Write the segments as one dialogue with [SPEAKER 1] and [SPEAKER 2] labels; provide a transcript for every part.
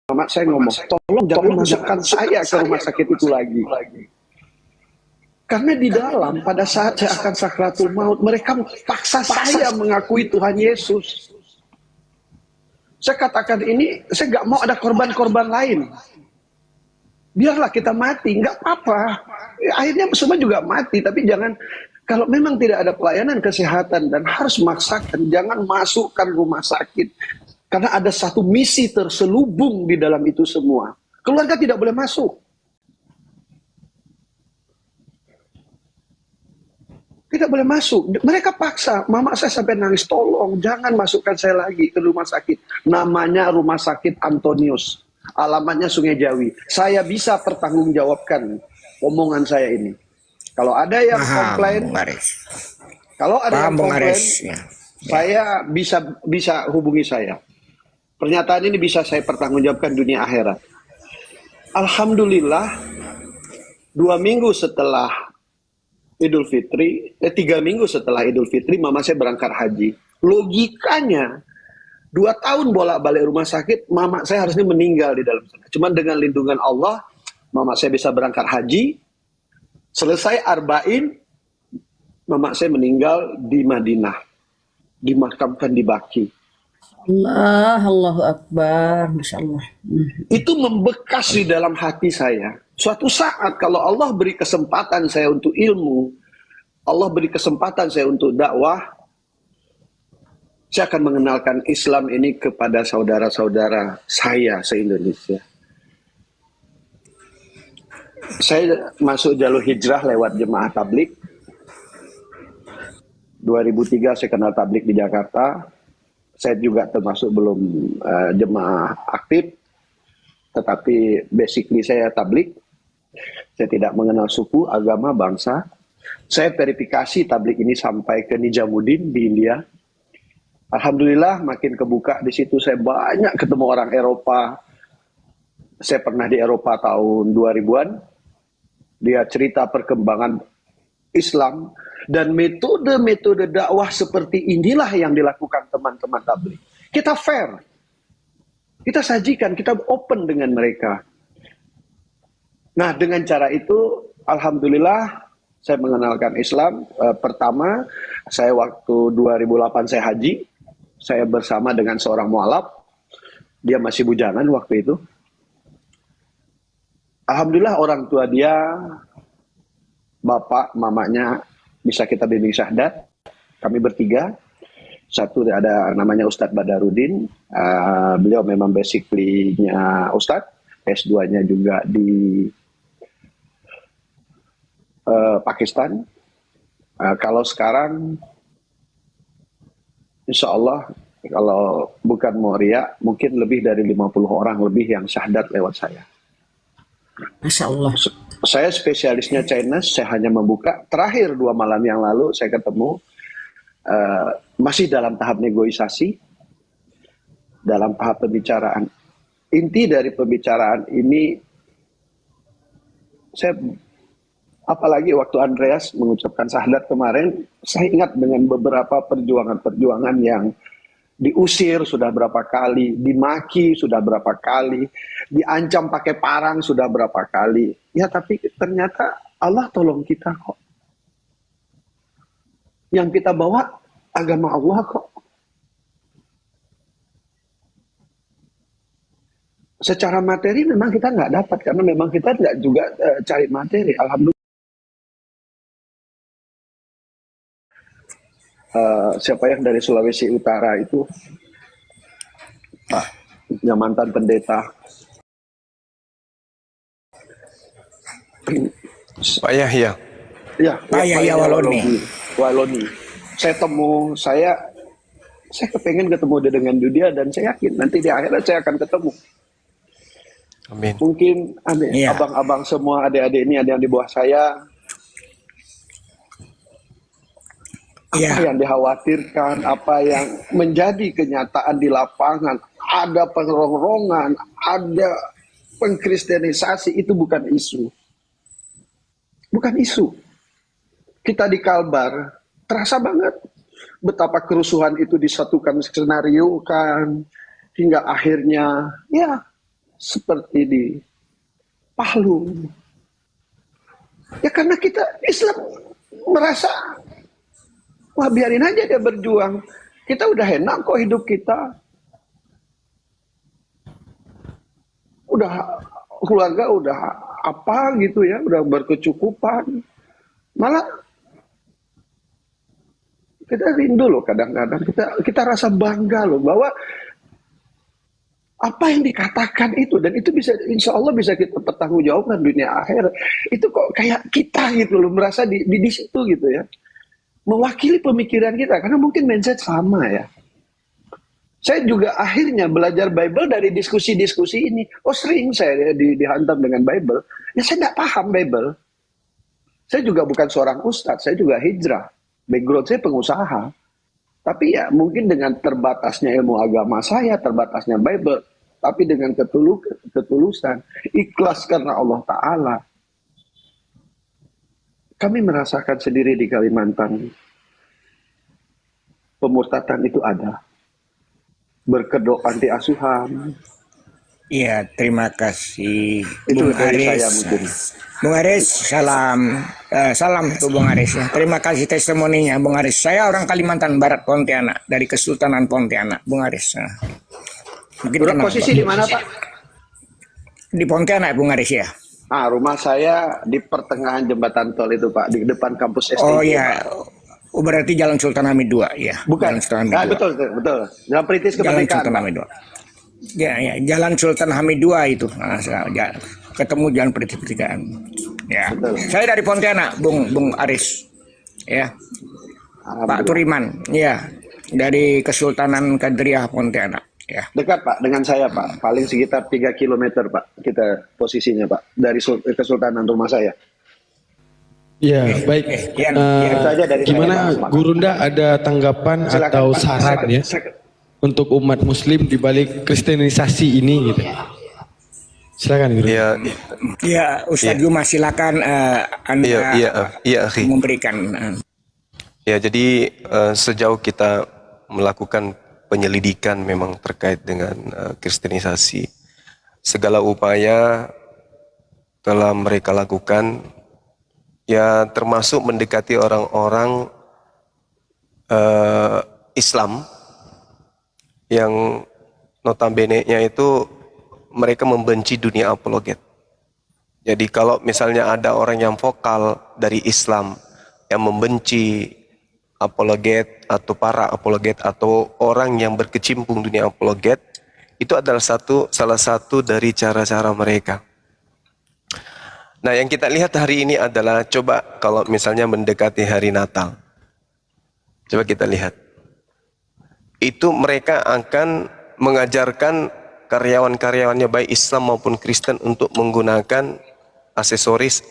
[SPEAKER 1] mama saya ngomong, tolong jangan masukkan saya ke rumah sakit itu lagi. Karena di dalam pada saat saya akan sakratul maut, mereka paksa saya mengakui Tuhan Yesus. Saya katakan ini, saya nggak mau ada korban-korban lain. Biarlah kita mati, nggak apa-apa. Akhirnya semua juga mati, tapi jangan, kalau memang tidak ada pelayanan kesehatan dan harus memaksakan, jangan masukkan rumah sakit. Karena ada satu misi terselubung di dalam itu semua. Keluarga tidak boleh masuk. Tidak boleh masuk. Mereka paksa. Mama saya sampai nangis, tolong jangan masukkan saya lagi ke rumah sakit. Namanya Rumah Sakit Antonius. Alamatnya Sungai Jawi. Saya bisa pertanggungjawabkan omongan saya ini. Kalau ada yang komplain, saya bisa hubungi saya. Pernyataan ini bisa saya pertanggungjawabkan dunia akhirat. Alhamdulillah, 2 minggu setelah Idul Fitri, 3 minggu setelah Idul Fitri, mama saya berangkat haji. Logikanya, 2 tahun bolak-balik rumah sakit, mama saya harusnya meninggal di dalam sana. Cuman dengan lindungan Allah, mama saya bisa berangkat haji. Selesai arba'in, mama saya meninggal di Madinah, dimakamkan di Baqi.
[SPEAKER 2] Allahu Akbar, Masya Allah.
[SPEAKER 1] Itu membekas di dalam hati saya. Suatu saat kalau Allah beri kesempatan saya untuk ilmu, Allah beri kesempatan saya untuk dakwah, saya akan mengenalkan Islam ini kepada saudara-saudara saya se-Indonesia. Saya masuk jalur hijrah lewat jemaah tablik. 2003 saya kenal tablik di Jakarta. Saya juga termasuk belum jemaah aktif, tetapi basically saya tablik. Saya tidak mengenal suku, agama, bangsa. Saya verifikasi tablik ini sampai ke Nijamuddin di India. Alhamdulillah makin kebuka di situ, saya banyak ketemu orang Eropa. Saya pernah di Eropa tahun 2000-an. Dia cerita perkembangan Islam dan metode-metode dakwah seperti inilah yang dilakukan teman-teman tabligh. Kita fair. Kita sajikan, kita open dengan mereka. Nah, dengan cara itu alhamdulillah saya mengenalkan Islam. Pertama, saya waktu 2008 saya haji. Saya bersama dengan seorang mualaf. Dia masih bujangan waktu itu. Alhamdulillah orang tua dia, bapak, mamanya bisa kita bimbing syahdat. Kami bertiga. Satu ada namanya Ustadz Badarudin. Beliau memang basically-nya Ustadz. S2-nya juga di Pakistan. Kalau sekarang, insya Allah, kalau bukan Moria, mungkin lebih dari 50 orang lebih yang syahdat lewat saya.
[SPEAKER 2] Masya Allah.
[SPEAKER 1] Saya spesialisnya Chinese, saya hanya membuka. Terakhir 2 malam yang lalu saya ketemu, masih dalam tahap negosiasi, dalam tahap pembicaraan. Inti dari pembicaraan ini, saya apalagi waktu Andreas mengucapkan syahadat kemarin, saya ingat dengan beberapa perjuangan-perjuangan yang diusir sudah berapa kali, dimaki sudah berapa kali, diancam pakai parang sudah berapa kali. Ya tapi ternyata Allah tolong kita kok. Yang kita bawa agama Allah kok. Secara materi memang kita nggak dapat, karena memang kita nggak juga cari materi. Alhamdulillah. Siapa yang dari Sulawesi Utara itu, Pak, yang mantan pendeta.
[SPEAKER 3] Pak Yahya.
[SPEAKER 1] Ya,
[SPEAKER 2] Pak Yahya
[SPEAKER 1] Waloni. Saya kepengen ketemu dia dengan dia, dan saya yakin nanti di akhirat saya akan ketemu.
[SPEAKER 3] Amin.
[SPEAKER 1] Mungkin abang-abang semua, adik-adik ini ada yang di bawah saya. Apa yang dikhawatirkan, apa yang menjadi kenyataan di lapangan, ada pengerongan, ada pengkristenisasi, itu bukan isu. Bukan isu. Kita di Kalbar, terasa banget betapa kerusuhan itu disatukan, skenario kan, hingga akhirnya, ya, seperti di Palu. Ya karena kita Islam merasa, wah biarin aja dia berjuang. Kita udah enak kok hidup kita. Udah keluarga udah apa gitu ya, udah berkecukupan. Malah kita rindu loh kadang-kadang, kita rasa bangga loh bahwa apa yang dikatakan itu, dan itu bisa, insya Allah bisa kita pertanggungjawabkan dunia akhir. Itu kok kayak kita gitu loh, merasa di situ gitu ya, mewakili pemikiran kita, karena mungkin mindset sama ya. Saya juga akhirnya belajar Bible dari diskusi-diskusi ini. Oh sering saya dihantam dengan Bible, ya saya nggak paham Bible. Saya juga bukan seorang ustadz, saya juga hijrah. Background saya pengusaha. Tapi ya mungkin dengan terbatasnya ilmu agama saya, terbatasnya Bible, tapi dengan ketulusan, ikhlas karena Allah Ta'ala. Kami merasakan sendiri di Kalimantan, pemurtatan itu ada. Berkedok anti asuhan.
[SPEAKER 4] Iya, terima kasih
[SPEAKER 1] Itu
[SPEAKER 4] Bung
[SPEAKER 1] dari saya
[SPEAKER 4] Aris.
[SPEAKER 1] mungkin.
[SPEAKER 4] Bung Aris, salam untuk Bung Aris ya. Terima kasih testimoninya Bung Aris. Saya orang Kalimantan Barat Pontianak, dari Kesultanan Pontianak, Bung Aris. Mungkin kenal,
[SPEAKER 1] Posisi
[SPEAKER 4] Pak.
[SPEAKER 1] di mana Pak?
[SPEAKER 4] Di Pontianak Bung Aris ya.
[SPEAKER 1] Rumah saya di pertengahan jembatan tol itu Pak, di depan kampus STI.
[SPEAKER 4] Oh iya. Oh, berarti Jalan Sultan Hamid II ya.
[SPEAKER 1] Bukan.
[SPEAKER 4] Jalan Sultan Hamid II.
[SPEAKER 1] Betul. Jalan Perintis
[SPEAKER 4] Jalan
[SPEAKER 1] Kemerdekaan.
[SPEAKER 4] Sultan
[SPEAKER 1] Pak.
[SPEAKER 4] Hamid II. Ya, Jalan Sultan Hamid II itu. Ketemu Jalan Kemerdekaan. Ya.
[SPEAKER 1] Betul.
[SPEAKER 4] Saya dari Pontianak, Bung Aris. Ya. Pak Turiman, ya. Dari Kesultanan Kadriah Pontianak, ya.
[SPEAKER 1] Dekat Pak dengan saya Pak, paling sekitar 3 km Pak kita posisinya Pak, dari Kesultanan rumah saya.
[SPEAKER 5] Ya, baik.
[SPEAKER 1] Itu aja dari
[SPEAKER 5] Gimana
[SPEAKER 1] saya, Pak.
[SPEAKER 5] Gurunda ada tanggapan
[SPEAKER 1] Silakan,
[SPEAKER 5] atau
[SPEAKER 1] Pak.
[SPEAKER 5] saran ya untuk umat Muslim di balik kristenisasi ini gitu? Silakan Guru.
[SPEAKER 3] Ya,
[SPEAKER 4] Ya, Ustadz Juma silakan Anda
[SPEAKER 3] akhi.
[SPEAKER 4] memberikan.
[SPEAKER 3] Ya, jadi sejauh kita melakukan penyelidikan memang terkait dengan kristenisasi, segala upaya telah mereka lakukan, ya termasuk mendekati orang-orang Islam yang notabene-nya itu mereka membenci dunia apologet. Jadi kalau misalnya ada orang yang vokal dari Islam yang membenci apologet atau para apologet atau orang yang berkecimpung dunia apologet, itu adalah salah satu dari cara-cara mereka. Nah, yang kita lihat hari ini adalah, coba kalau misalnya mendekati hari Natal, coba kita lihat, itu mereka akan mengajarkan karyawan-karyawannya baik Islam maupun Kristen untuk menggunakan aksesoris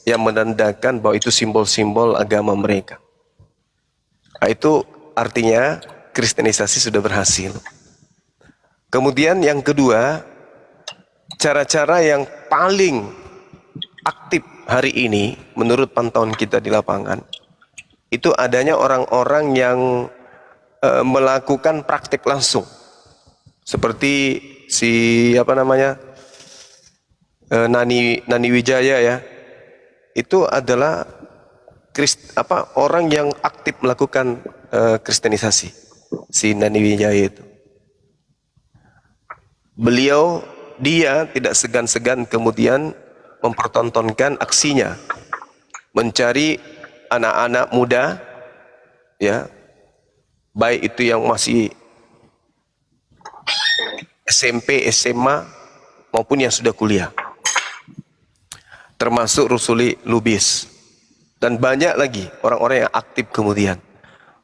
[SPEAKER 3] yang menandakan bahwa itu simbol-simbol agama mereka. Nah, itu artinya kristenisasi sudah berhasil. Kemudian yang kedua, cara-cara yang paling aktif hari ini menurut pantauan kita di lapangan, itu adanya orang-orang yang melakukan praktik langsung. Seperti Nani Wijaya ya. Itu adalah orang yang aktif melakukan kristenisasi. Si Nani Wijaya itu. Dia tidak segan-segan kemudian mempertontonkan aksinya, mencari anak-anak muda, ya, baik itu yang masih SMP, SMA, maupun yang sudah kuliah, termasuk Rusuli Lubis, dan banyak lagi orang-orang yang aktif kemudian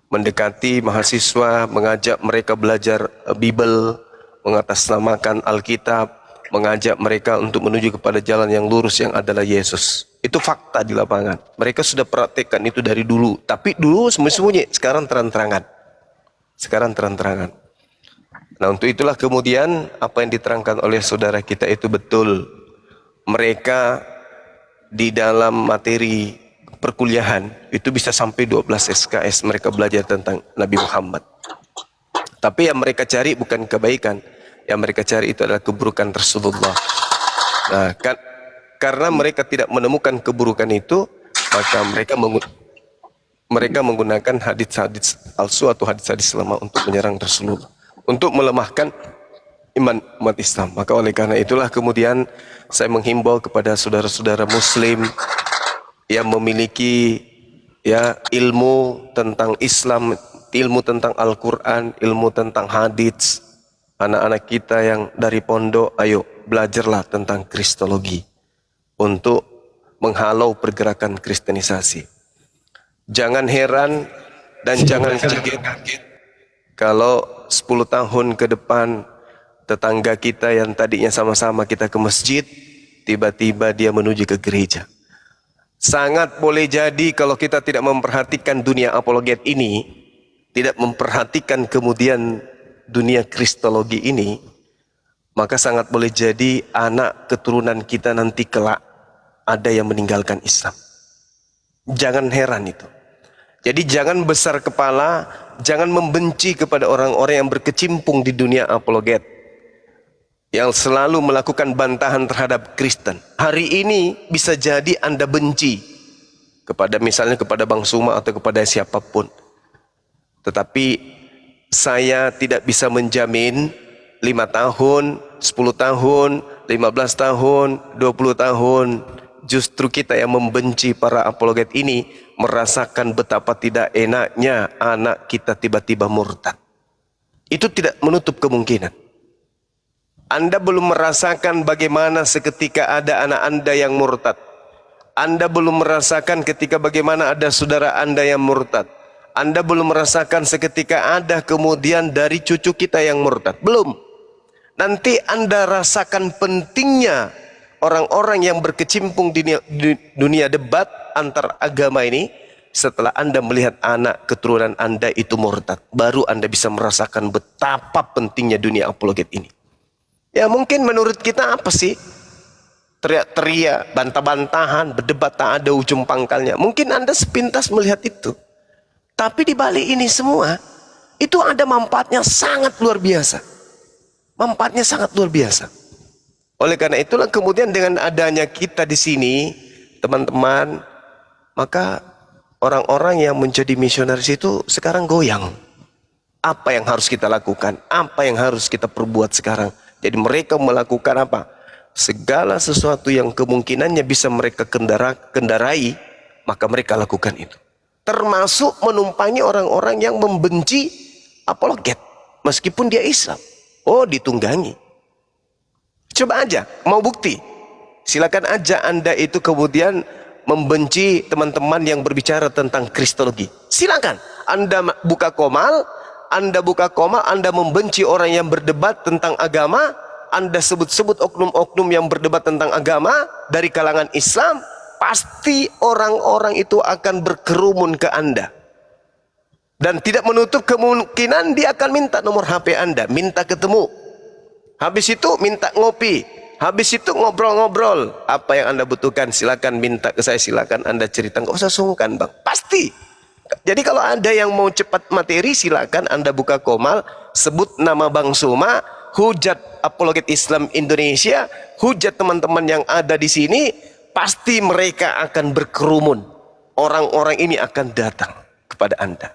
[SPEAKER 3] mendekati mahasiswa, mengajak mereka belajar Bible, mengatasnamakan Alkitab, mengajak mereka untuk menuju kepada jalan yang lurus yang adalah Yesus. Itu fakta di lapangan. Mereka sudah praktekkan itu dari dulu. Tapi dulu sembunyi-sembunyi, sekarang terang-terangan. Nah, untuk itulah kemudian apa yang diterangkan oleh saudara kita itu betul. Mereka di dalam materi perkuliahan itu bisa sampai 12 SKS mereka belajar tentang Nabi Muhammad. Tapi yang mereka cari bukan kebaikan. yang mereka cari itu adalah keburukan Rasulullah. Nah, karena mereka tidak menemukan keburukan itu, maka mereka menggunakan hadits-hadits palsu atau hadits-hadits lemah untuk menyerang Rasulullah, untuk melemahkan iman umat Islam. Maka oleh karena itulah kemudian saya menghimbau kepada saudara-saudara Muslim yang memiliki ilmu tentang Islam, ilmu tentang Al-Quran, ilmu tentang hadits. Anak-anak kita yang dari pondok, ayo belajarlah tentang kristologi untuk menghalau pergerakan kristenisasi. Jangan heran dan jangan kaget kalau 10 tahun ke depan tetangga kita yang tadinya sama-sama kita ke masjid, tiba-tiba dia menuju ke gereja. Sangat boleh jadi kalau kita tidak memperhatikan dunia apologet ini, tidak memperhatikan kemudian dunia kristologi ini, maka sangat boleh jadi anak keturunan kita nanti kelak ada yang meninggalkan Islam. Jangan heran itu. Jadi jangan besar kepala, jangan membenci kepada orang-orang yang berkecimpung di dunia apologet, yang selalu melakukan bantahan terhadap Kristen. Hari ini bisa jadi Anda benci kepada misalnya kepada Bang Suma atau kepada siapapun. Tetapi saya tidak bisa menjamin 5 tahun, 10 tahun, 15 tahun, 20 tahun, justru kita yang membenci para apologet ini merasakan betapa tidak enaknya anak kita tiba-tiba murtad. Itu tidak menutup kemungkinan. Anda belum merasakan bagaimana seketika ada anak Anda yang murtad. Anda belum merasakan ketika bagaimana ada saudara Anda yang murtad. Anda belum merasakan seketika ada kemudian dari cucu kita yang murtad. Belum. Nanti Anda rasakan pentingnya orang-orang yang berkecimpung di dunia debat antar agama ini setelah Anda melihat anak keturunan Anda itu murtad. Baru Anda bisa merasakan betapa pentingnya dunia apologet ini. Ya mungkin menurut kita apa sih? Teriak-teriak, bantah-bantahan, berdebat tak ada ujung pangkalnya. Mungkin Anda sepintas melihat itu. Tapi di balik ini semua, itu ada manfaatnya sangat luar biasa. Manfaatnya sangat luar biasa. Oleh karena itulah kemudian dengan adanya kita di sini, teman-teman, maka orang-orang yang menjadi misionaris itu sekarang goyang. Apa yang harus kita lakukan? Apa yang harus kita perbuat sekarang? Jadi mereka melakukan apa? Segala sesuatu yang kemungkinannya bisa mereka kendarai, maka mereka lakukan itu. Termasuk menumpangi orang-orang yang membenci apologet, meskipun dia Islam. Oh, ditunggangi. Coba aja, mau bukti? Silakan aja Anda itu kemudian membenci teman-teman yang berbicara tentang kristologi. Silakan. Anda buka komal, Anda membenci orang yang berdebat tentang agama, Anda sebut-sebut oknum-oknum yang berdebat tentang agama dari kalangan Islam, pasti orang-orang itu akan berkerumun ke Anda. Dan tidak menutup kemungkinan dia akan minta nomor HP Anda, minta ketemu. Habis itu minta ngopi, habis itu ngobrol-ngobrol. Apa yang Anda butuhkan silakan minta ke saya, silakan Anda cerita, nggak usah sungkan Bang, pasti. Jadi kalau ada yang mau cepat materi, silakan Anda buka komal, sebut nama Bang Suma, hujat apologet Islam Indonesia, hujat teman-teman yang ada di sini, pasti mereka akan berkerumun. Orang-orang ini akan datang kepada Anda.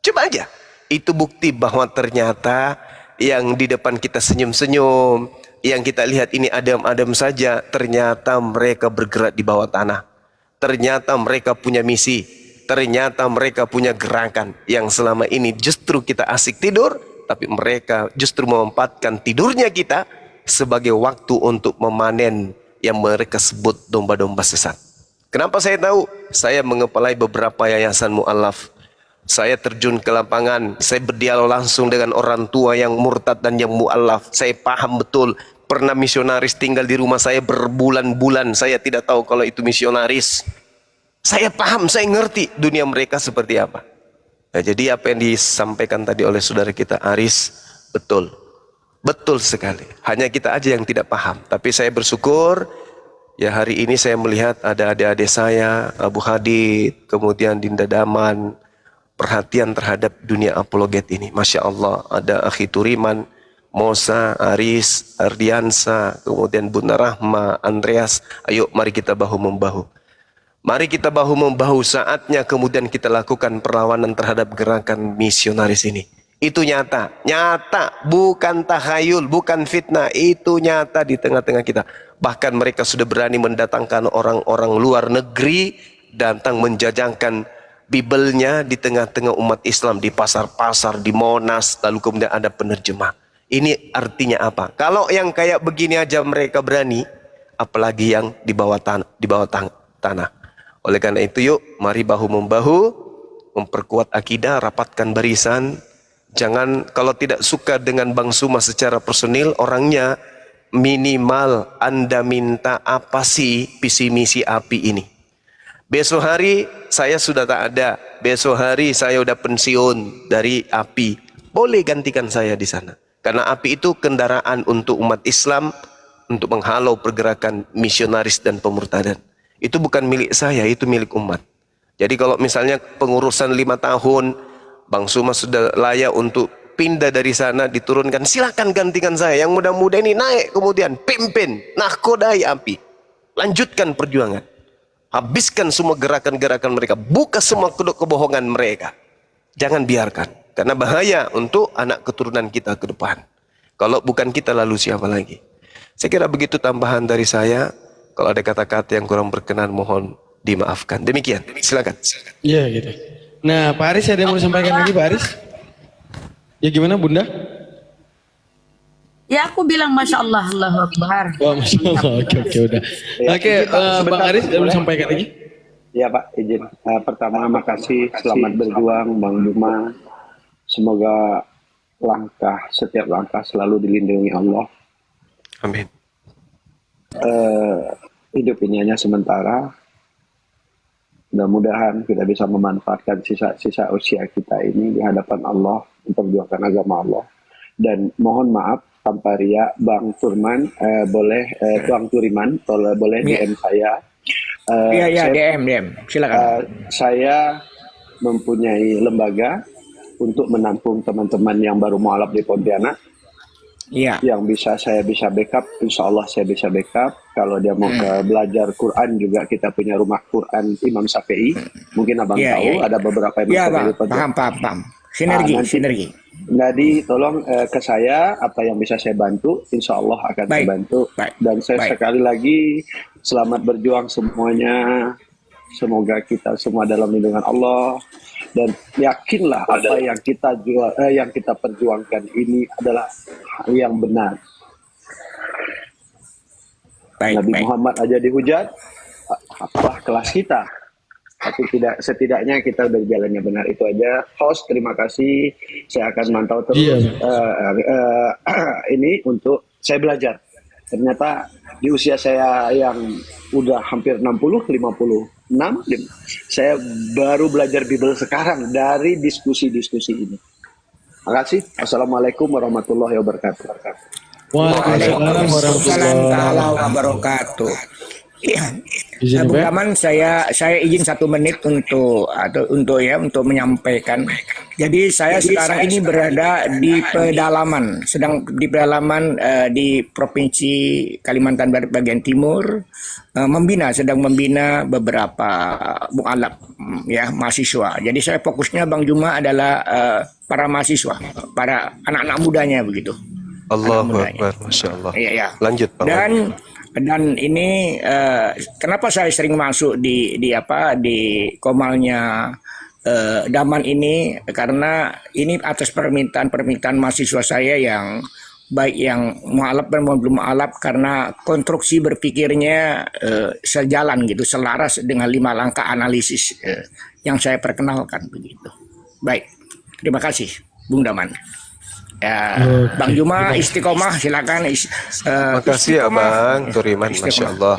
[SPEAKER 3] Coba aja. Itu bukti bahwa ternyata yang di depan kita senyum-senyum, yang kita lihat ini adem-adem saja, ternyata mereka bergerak di bawah tanah. Ternyata mereka punya misi. Ternyata mereka punya gerakan yang selama ini justru kita asik tidur, tapi mereka justru memanfaatkan tidurnya kita sebagai waktu untuk memanen yang mereka sebut domba-domba sesat. Kenapa saya tahu? Saya mengepalai beberapa yayasan mu'alaf. Saya terjun ke lapangan, saya berdialog langsung dengan orang tua yang murtad dan yang mu'alaf. Saya paham betul, pernah misionaris tinggal di rumah saya berbulan-bulan. Saya tidak tahu kalau itu misionaris. Saya paham, saya ngerti dunia mereka seperti apa. Nah, jadi apa yang disampaikan tadi oleh saudara kita Aris, betul. Betul sekali. Hanya kita aja yang tidak paham. Tapi saya bersyukur, ya hari ini saya melihat ada adik-adik saya, Abu Hadid, kemudian Dinda Daman, perhatian terhadap dunia apologet ini. Masya Allah, ada Akhi Turiman, Mosa, Aris, Ardiansa, kemudian Bunda Rahma, Andreas. Ayo mari kita bahu-membahu. Mari kita bahu-membahu, saatnya kemudian kita lakukan perlawanan terhadap gerakan misionaris ini. Itu nyata, nyata, bukan tahayul, bukan fitnah, itu nyata di tengah-tengah kita. Bahkan mereka sudah berani mendatangkan orang-orang luar negeri, datang menjajangkan Bibelnya di tengah-tengah umat Islam, di pasar-pasar, di Monas, lalu kemudian ada penerjemah. Ini artinya apa? Kalau yang kayak begini aja mereka berani, apalagi yang di bawah tanah. Oleh karena itu yuk, mari bahu-membahu, memperkuat akidah, rapatkan barisan. Jangan, kalau tidak suka dengan Bang Suma secara personil, orangnya minimal Anda minta apa sih visi misi API ini. Besok hari saya sudah tak ada, besok hari saya udah pensiun dari API. Boleh gantikan saya di sana. Karena API itu kendaraan untuk umat Islam, untuk menghalau pergerakan misionaris dan pemurtadan. Itu bukan milik saya, itu milik umat. Jadi kalau misalnya pengurusan 5 tahun, Bang Suma sudah layak untuk pindah dari sana, diturunkan, silakan gantikan saya. Yang muda-muda ini naik kemudian, pimpin, nahkodai API. Lanjutkan perjuangan. Habiskan semua gerakan-gerakan mereka. Buka semua kedok kebohongan mereka. Jangan biarkan. Karena bahaya untuk anak keturunan kita ke depan. Kalau bukan kita lalu siapa lagi? Saya kira begitu tambahan dari saya. Kalau ada kata-kata yang kurang berkenan mohon dimaafkan. Demikian. Silakan.
[SPEAKER 5] Iya gitu. Nah Pak Aris ada yang mau disampaikan lagi Pak Aris? Ya gimana Bunda?
[SPEAKER 2] Ya aku bilang Masya Allah, Allahu Akbar.
[SPEAKER 5] Wah Masya Allah, oke udah. Oke, Bang Aris ada yang mau disampaikan lagi?
[SPEAKER 1] Ya Pak, izin. Pertama, makasih, selamat berjuang Bang Juma. Semoga setiap langkah selalu dilindungi Allah.
[SPEAKER 3] Amin.
[SPEAKER 1] Hidup ini hanya sementara. Mudah-mudahan kita bisa memanfaatkan sisa-sisa usia kita ini di hadapan Allah, memperjuangkan agama Allah. Dan mohon maaf, tanpa ria, Bang Turman, Bang Turiman, boleh DM saya.
[SPEAKER 4] Iya, DM, silakan.
[SPEAKER 1] Saya mempunyai lembaga untuk menampung teman-teman yang baru mualaf di Pontianak.
[SPEAKER 4] Iya.
[SPEAKER 1] Yang saya bisa backup, insya Allah saya bisa backup. Kalau dia mau belajar Quran juga kita punya rumah Quran Imam Syafi'i. Mungkin abang tahu ada beberapa
[SPEAKER 4] Iya
[SPEAKER 1] Imam Syafi'i.
[SPEAKER 4] Paham. Sinergi.
[SPEAKER 1] Jadi tolong ke saya apa yang bisa saya bantu, insya Allah akan saya bantu. Dan saya sekali lagi selamat berjuang semuanya. Semoga kita semua dalam lindungan Allah. Dan yakinlah apa yang kita perjuangkan ini adalah hal yang benar. Nabi Muhammad aja dihujat, apalah kelas kita. Tapi setidaknya kita udah jalannya benar. Itu aja. Host, terima kasih. Saya akan mantau terus ini untuk saya belajar. Ternyata di usia saya yang udah hampir 56, saya baru belajar Bible sekarang dari diskusi-diskusi ini. Terima kasih. Assalamualaikum warahmatullahi wabarakatuh.
[SPEAKER 5] Waalaikumsalam warahmatullahi
[SPEAKER 4] wabarakatuh. Iya, Bung Daman, saya izin 1 menit untuk menyampaikan. Jadi saya sekarang ini berada di pedalaman, di Provinsi Kalimantan Barat bagian timur, sedang membina beberapa mualaf ya mahasiswa. Jadi saya fokusnya Bang Juma adalah para mahasiswa, para anak-anak mudanya begitu.
[SPEAKER 3] Allahu Akbar, Masya Allah.
[SPEAKER 4] Iya.
[SPEAKER 3] Lanjut Bang.
[SPEAKER 4] Dan ini kenapa saya sering masuk di komalnya Daman ini, karena ini atas permintaan mahasiswa saya yang baik yang mualaf dan belum mualaf, karena konstruksi berpikirnya sejalan gitu, selaras dengan 5 langkah analisis yang saya perkenalkan begitu. Baik, terima kasih Bung Daman. Ya, Bang Juma istiqomah, silakan.
[SPEAKER 3] Makasih ya Bang Turiman, Masya Allah.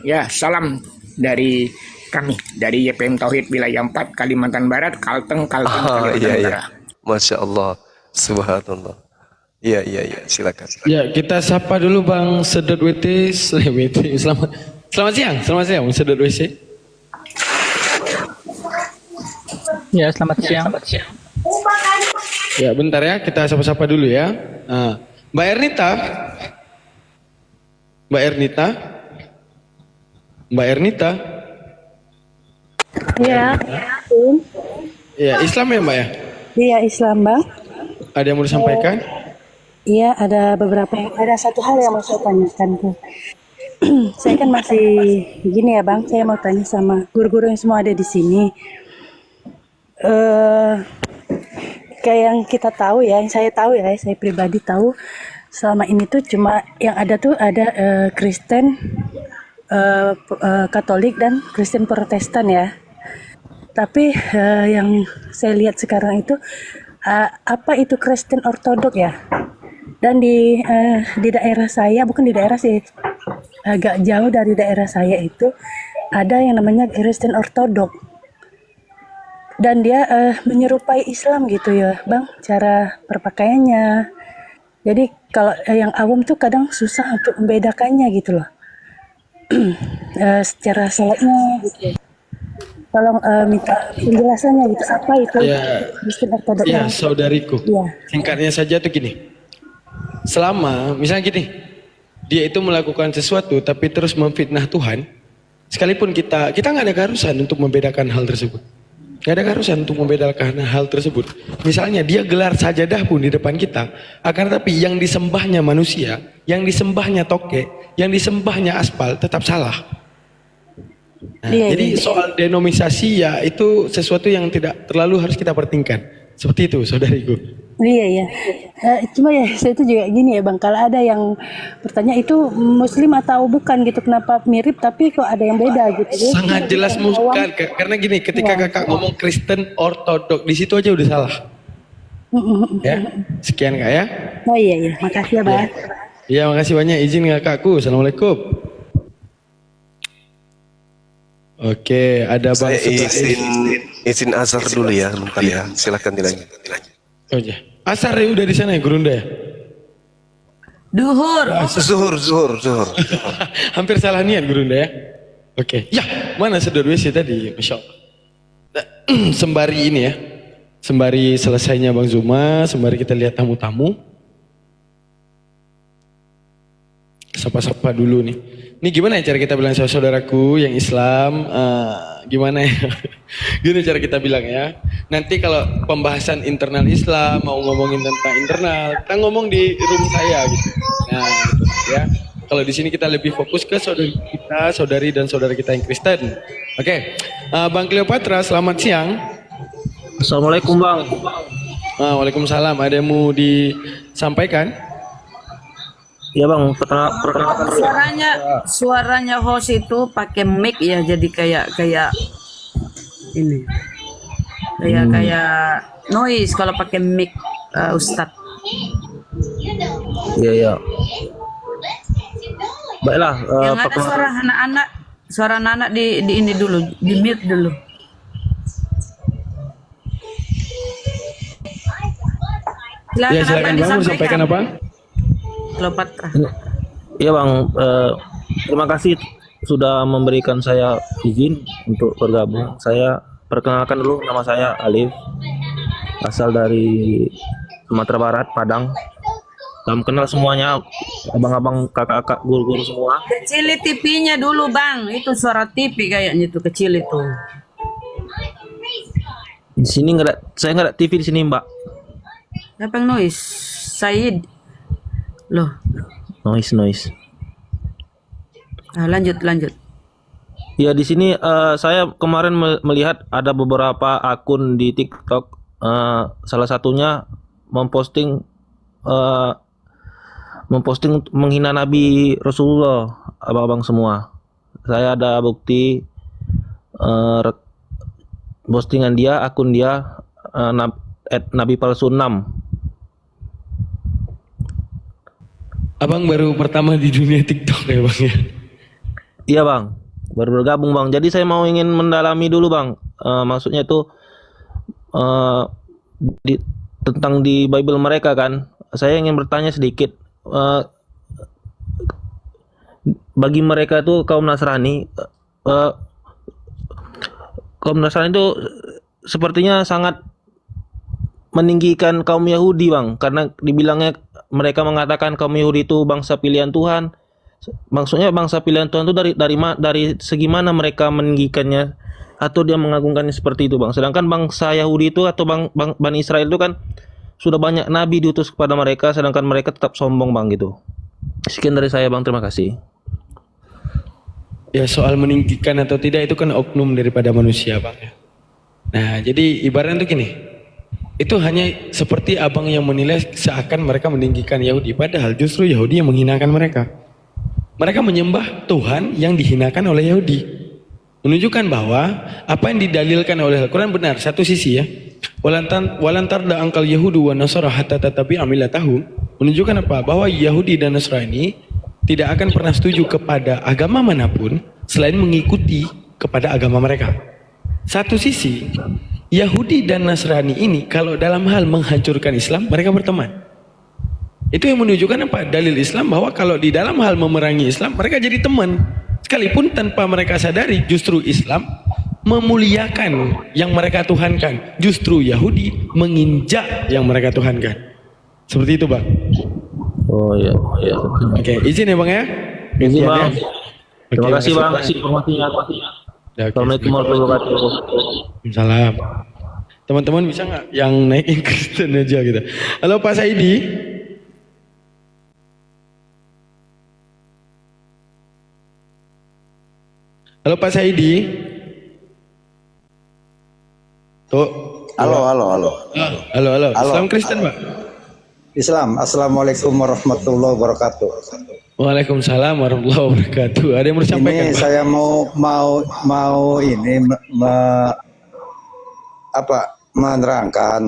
[SPEAKER 4] Ya, salam dari kami, dari YPM Tauhid Wilayah 4 Kalimantan Barat, Kalteng Kalimantan Barat.
[SPEAKER 3] Masya Allah, subhanallah. Iya, silakan.
[SPEAKER 5] Ya, kita sapa dulu Bang Sedot WT. Selamat siang Bang Sedot WC.
[SPEAKER 6] Ya, selamat siang.
[SPEAKER 5] Ya bentar ya, kita sapa-sapa dulu ya. Ah, Mbak Ernita, Mbak Ernita, Mbak Ernita,
[SPEAKER 6] Iya,
[SPEAKER 5] ya Islam ya Mbak ya?
[SPEAKER 6] iya Islam Bang.
[SPEAKER 5] Ada yang mau disampaikan?
[SPEAKER 6] Iya, ada satu hal yang mau saya tanyakan tuh. Saya kan masih gini ya Bang, saya mau tanya sama guru-guru yang semua ada di sini. Kayak yang kita tahu ya, yang saya tahu ya, saya pribadi tahu selama ini tuh cuma yang ada tuh ada Kristen, Katolik dan Kristen Protestan ya. Tapi yang saya lihat sekarang itu apa itu Kristen Ortodok ya? Dan di daerah saya, bukan di daerah sih, agak jauh dari daerah saya itu ada yang namanya Kristen Ortodok. Dan dia menyerupai Islam gitu ya, Bang, cara berpakaiannya. Jadi kalau yang awam tuh kadang susah untuk membedakannya gitu loh. Secara sholatnya gitu. Tolong minta penjelasannya gitu, apa itu Kristen Ortodok?
[SPEAKER 5] Ya, saudariku.
[SPEAKER 6] Ya.
[SPEAKER 5] Singkatnya saja tuh gini. Selama misalnya gini, dia itu melakukan sesuatu tapi terus memfitnah Tuhan, sekalipun kita nggak ada keharusan untuk membedakan hal tersebut. Nggak ada keharusan untuk membedakan hal tersebut. Misalnya dia gelar sajadah pun di depan kita, akan tetapi yang disembahnya manusia, yang disembahnya toke, yang disembahnya aspal tetap salah. Nah, jadi soal denomisasi ya itu sesuatu yang tidak terlalu harus kita pertingkan. Seperti itu, saudariku.
[SPEAKER 6] Iya ya. Cuma ya saya itu juga gini ya Bang, kalau ada yang bertanya itu Muslim atau bukan gitu, kenapa mirip tapi kok ada yang beda gitu.
[SPEAKER 5] Sangat jelas bukan, karena gini, ketika kakak ngomong Kristen Ortodok di situ aja udah salah. Ya, sekian kak ya.
[SPEAKER 6] Oh iya, makasih ya Bang.
[SPEAKER 5] Iya, makasih banyak, izin kakakku. Assalamualaikum. Oke, ada Bang.
[SPEAKER 3] Saya izin azhar dulu ya, bentar ya. Silakan dilanjut.
[SPEAKER 5] Oh ya. Asar ya udah di sana ya, Gurunda ya?
[SPEAKER 2] Duhur.
[SPEAKER 3] Zuhur.
[SPEAKER 5] Hampir salah niat Gurunda ya. Oke. Ya, mana saudara WC tadi? Masya Allah. Nah, sembari ini ya. Sembari selesainya Bang Zuma, sembari kita lihat tamu-tamu. Sapa-sapa dulu nih. Ini gimana ya cara kita bilang sama saudaraku yang Islam? Gimana ya? Gini cara kita bilang ya. Nanti kalau pembahasan internal Islam, mau ngomongin tentang internal, kita ngomong di room saya gitu. Nah, gitu ya. Kalau di sini kita lebih fokus ke saudari kita, saudari dan saudara kita yang Kristen. Oke. Bang Cleopatra, selamat siang.
[SPEAKER 7] Assalamualaikum Bang.
[SPEAKER 5] Waalaikumsalam. Ada yang mau disampaikan?
[SPEAKER 7] Ya Bang, perkenalkan.
[SPEAKER 2] Suaranya host itu pakai mic ya, jadi kayak ini. Kayak noise kalau pakai mic Ustadz.
[SPEAKER 7] Iya. Baiklah,
[SPEAKER 2] Yang ada suara anak-anak di ini dulu, di mute dulu.
[SPEAKER 5] Ya, silakan Bang, mau sampaikan apa?
[SPEAKER 2] Cleopatra.
[SPEAKER 7] Iya Bang, terima kasih sudah memberikan saya izin untuk bergabung. Saya perkenalkan dulu, nama saya Alif, asal dari Sumatera Barat, Padang. Salam kenal semuanya, abang-abang, kakak-kakak, guru-guru semua.
[SPEAKER 2] Kecil TV-nya dulu Bang, itu suara TV kayaknya itu kecil itu.
[SPEAKER 7] Di sini saya nggak ada TV di sini Mbak.
[SPEAKER 2] Siapa yang noise? Said. Loh.
[SPEAKER 7] Noise.
[SPEAKER 2] Lanjut.
[SPEAKER 7] Ya di sini saya kemarin melihat ada beberapa akun di TikTok, salah satunya memposting menghina Nabi Rasulullah, abang-abang semua. Saya ada bukti postingan dia, akun dia @nabi palsu 6.
[SPEAKER 5] Abang baru pertama di dunia TikTok ya Bang ya?
[SPEAKER 7] Iya Bang, baru bergabung Bang. Jadi saya mau ingin mendalami dulu Bang. Maksudnya itu tentang di Bible mereka kan. Saya ingin bertanya sedikit. Bagi mereka itu kaum Nasrani itu sepertinya sangat meninggikan kaum Yahudi Bang. Karena dibilangnya mereka mengatakan kaum Yahudi itu bangsa pilihan Tuhan. Maksudnya bangsa pilihan Tuhan itu dari segi mana mereka meninggikannya atau dia mengagungkannya seperti itu, Bang. Sedangkan bangsa Yahudi itu atau Bani Israel itu kan sudah banyak nabi diutus kepada mereka, sedangkan mereka tetap sombong, Bang, gitu. Sekian dari saya, Bang. Terima kasih.
[SPEAKER 5] Ya, soal meninggikan atau tidak itu kan oknum daripada manusia, Bang. Nah, jadi ibaratnya itu gini. Itu hanya seperti abang yang menilai seakan mereka meninggikan Yahudi, padahal justru Yahudi yang menghinakan mereka. Mereka menyembah Tuhan yang dihinakan oleh Yahudi. Menunjukkan bahwa apa yang didalilkan oleh Al-Quran benar. Satu sisi ya. Walantar da angkal Yahudu wa Nasara hatta tatabi amilatahum. Menunjukkan apa? Bahwa Yahudi dan Nasrani tidak akan pernah setuju kepada agama manapun selain mengikuti kepada agama mereka. Satu sisi, Yahudi dan Nasrani ini kalau dalam hal menghancurkan Islam, mereka berteman. Itu yang menunjukkan apa? Dalil Islam bahwa kalau di dalam hal memerangi Islam, mereka jadi teman. Sekalipun tanpa mereka sadari, justru Islam memuliakan yang mereka tuhankan. Justru Yahudi menginjak yang mereka tuhankan. Seperti itu, Bang.
[SPEAKER 7] Oh iya.
[SPEAKER 5] Oke, izin ya, Bang ya.
[SPEAKER 7] Izin, Bang.
[SPEAKER 5] Oke,
[SPEAKER 7] Terima kasih, Bang.
[SPEAKER 5] makasih.
[SPEAKER 7] Informasinya.
[SPEAKER 5] Ya, oke.
[SPEAKER 7] Assalamualaikum warahmatullahi wabarakatuh.
[SPEAKER 5] Salam. Teman-teman bisa nggak yang naikin Kristen aja gitu. Halo Pak Saidi. Halo Pak Saidi. Tuh.
[SPEAKER 8] Halo.
[SPEAKER 5] Halo. Islam Kristen, Pak?
[SPEAKER 8] Islam. Assalamualaikum warahmatullahi wabarakatuh.
[SPEAKER 5] Waalaikumsalam warahmatullahi wabarakatuh. Ada yang mau disampaikan,
[SPEAKER 8] Ini
[SPEAKER 5] Pak?
[SPEAKER 8] saya mau ini menerangkan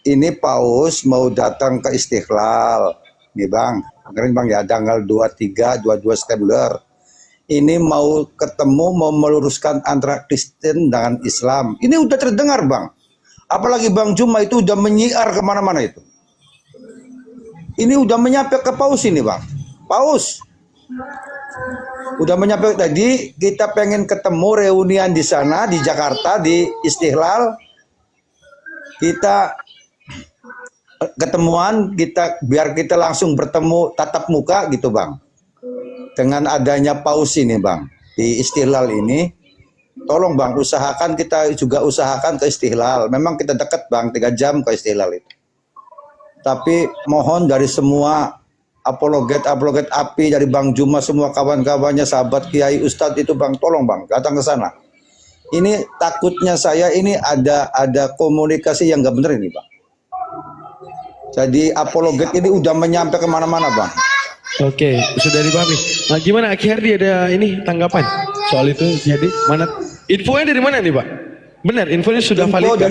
[SPEAKER 8] ini Paus mau datang ke Istiqlal. Nih Bang, kemarin Bang ya tanggal 23, 22 September. Ini mau ketemu, mau meluruskan antara Kristen dengan Islam. Ini udah terdengar, Bang. Apalagi Bang Juma itu udah menyiar kemana-mana itu. Ini udah menyampai ke Paus ini, Bang. Paus. Udah menyampai tadi, kita pengen ketemu reunian di sana, di Jakarta, di Istiqlal. Kita ketemuan, biar kita langsung bertemu tatap muka gitu, Bang. Dengan adanya Paus ini, Bang, di Istiqlal ini, tolong Bang, kita juga usahakan ke Istiqlal. Memang kita dekat, Bang, 3 jam ke Istiqlal itu. Tapi mohon dari semua apologet api, dari Bang Juma, semua kawan-kawannya, sahabat Kiai Ustadz itu, Bang, tolong Bang, datang ke sana. Ini takutnya saya ini ada komunikasi yang nggak benar ini, Bang. Jadi apologet ini udah menyampai kemana-mana, Bang.
[SPEAKER 5] Oke, sudah dipahami. Nah, gimana Aki Hardi ada ini tanggapan soal itu? Jadi mana infonya dari mana nih, Pak? Benar, infonya sudah valid. Kan?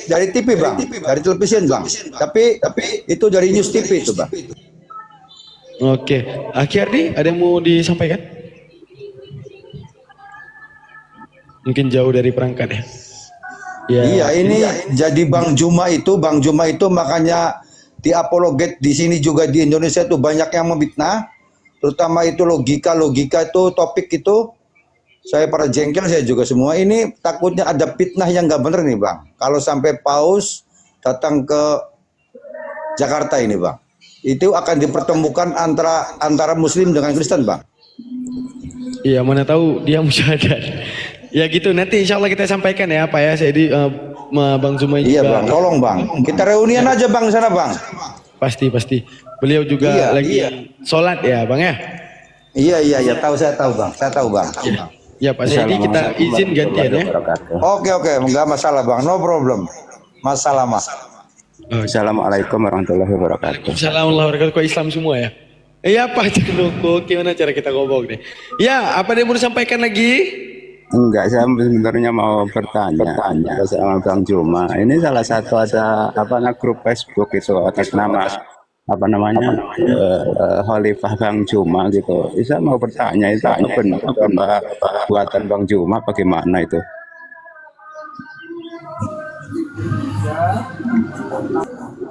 [SPEAKER 8] Dari TV, Bang. Dari televisi, Bang. Tapi itu dari News TV itu, Bang.
[SPEAKER 5] Oke, Aki Hardi ada yang mau disampaikan? Mungkin jauh dari perangkat ya.
[SPEAKER 8] Iya, ini jadi Bang Juma itu makanya di apologet di sini juga di Indonesia itu banyak yang memfitnah, terutama itu logika itu topik itu saya para jengkel, saya juga semua ini takutnya ada fitnah yang nggak bener nih, Bang. Kalau sampai Paus datang ke Jakarta ini, Bang, itu akan dipertemukan antara Muslim dengan Kristen, Bang.
[SPEAKER 5] Iya, mana tahu dia musyahadat. Ya gitu, nanti insya Allah kita sampaikan ya Pak ya, saya di Bang Zuma juga.
[SPEAKER 8] Iya Bang, tolong Bang, kita reunian aja Bang di sana Bang.
[SPEAKER 5] Pasti. Beliau juga lagi sholat ya Bang ya.
[SPEAKER 8] Iya, saya tahu Bang.
[SPEAKER 5] Ya Pak Saidi, kita izin gantian ya.
[SPEAKER 8] Oke, enggak masalah Bang, no problem. Masalah Mas.
[SPEAKER 9] Assalamualaikum warahmatullahi wabarakatuh.
[SPEAKER 5] Assalamualaikum warahmatullahi wabarakatuh. Kok Islam semua ya? Iya Pak Cendoko, gimana cara kita ngomong nih? Ya, apa yang mau disampaikan lagi?
[SPEAKER 9] Enggak, saya sebenarnya mau bertanya sama Bang Juma. Ini salah satu ada grup Facebook itu atas nama Khalifah Bang Juma gitu. Saya mau bertanya itu benar buatan Bang Juma bagaimana itu?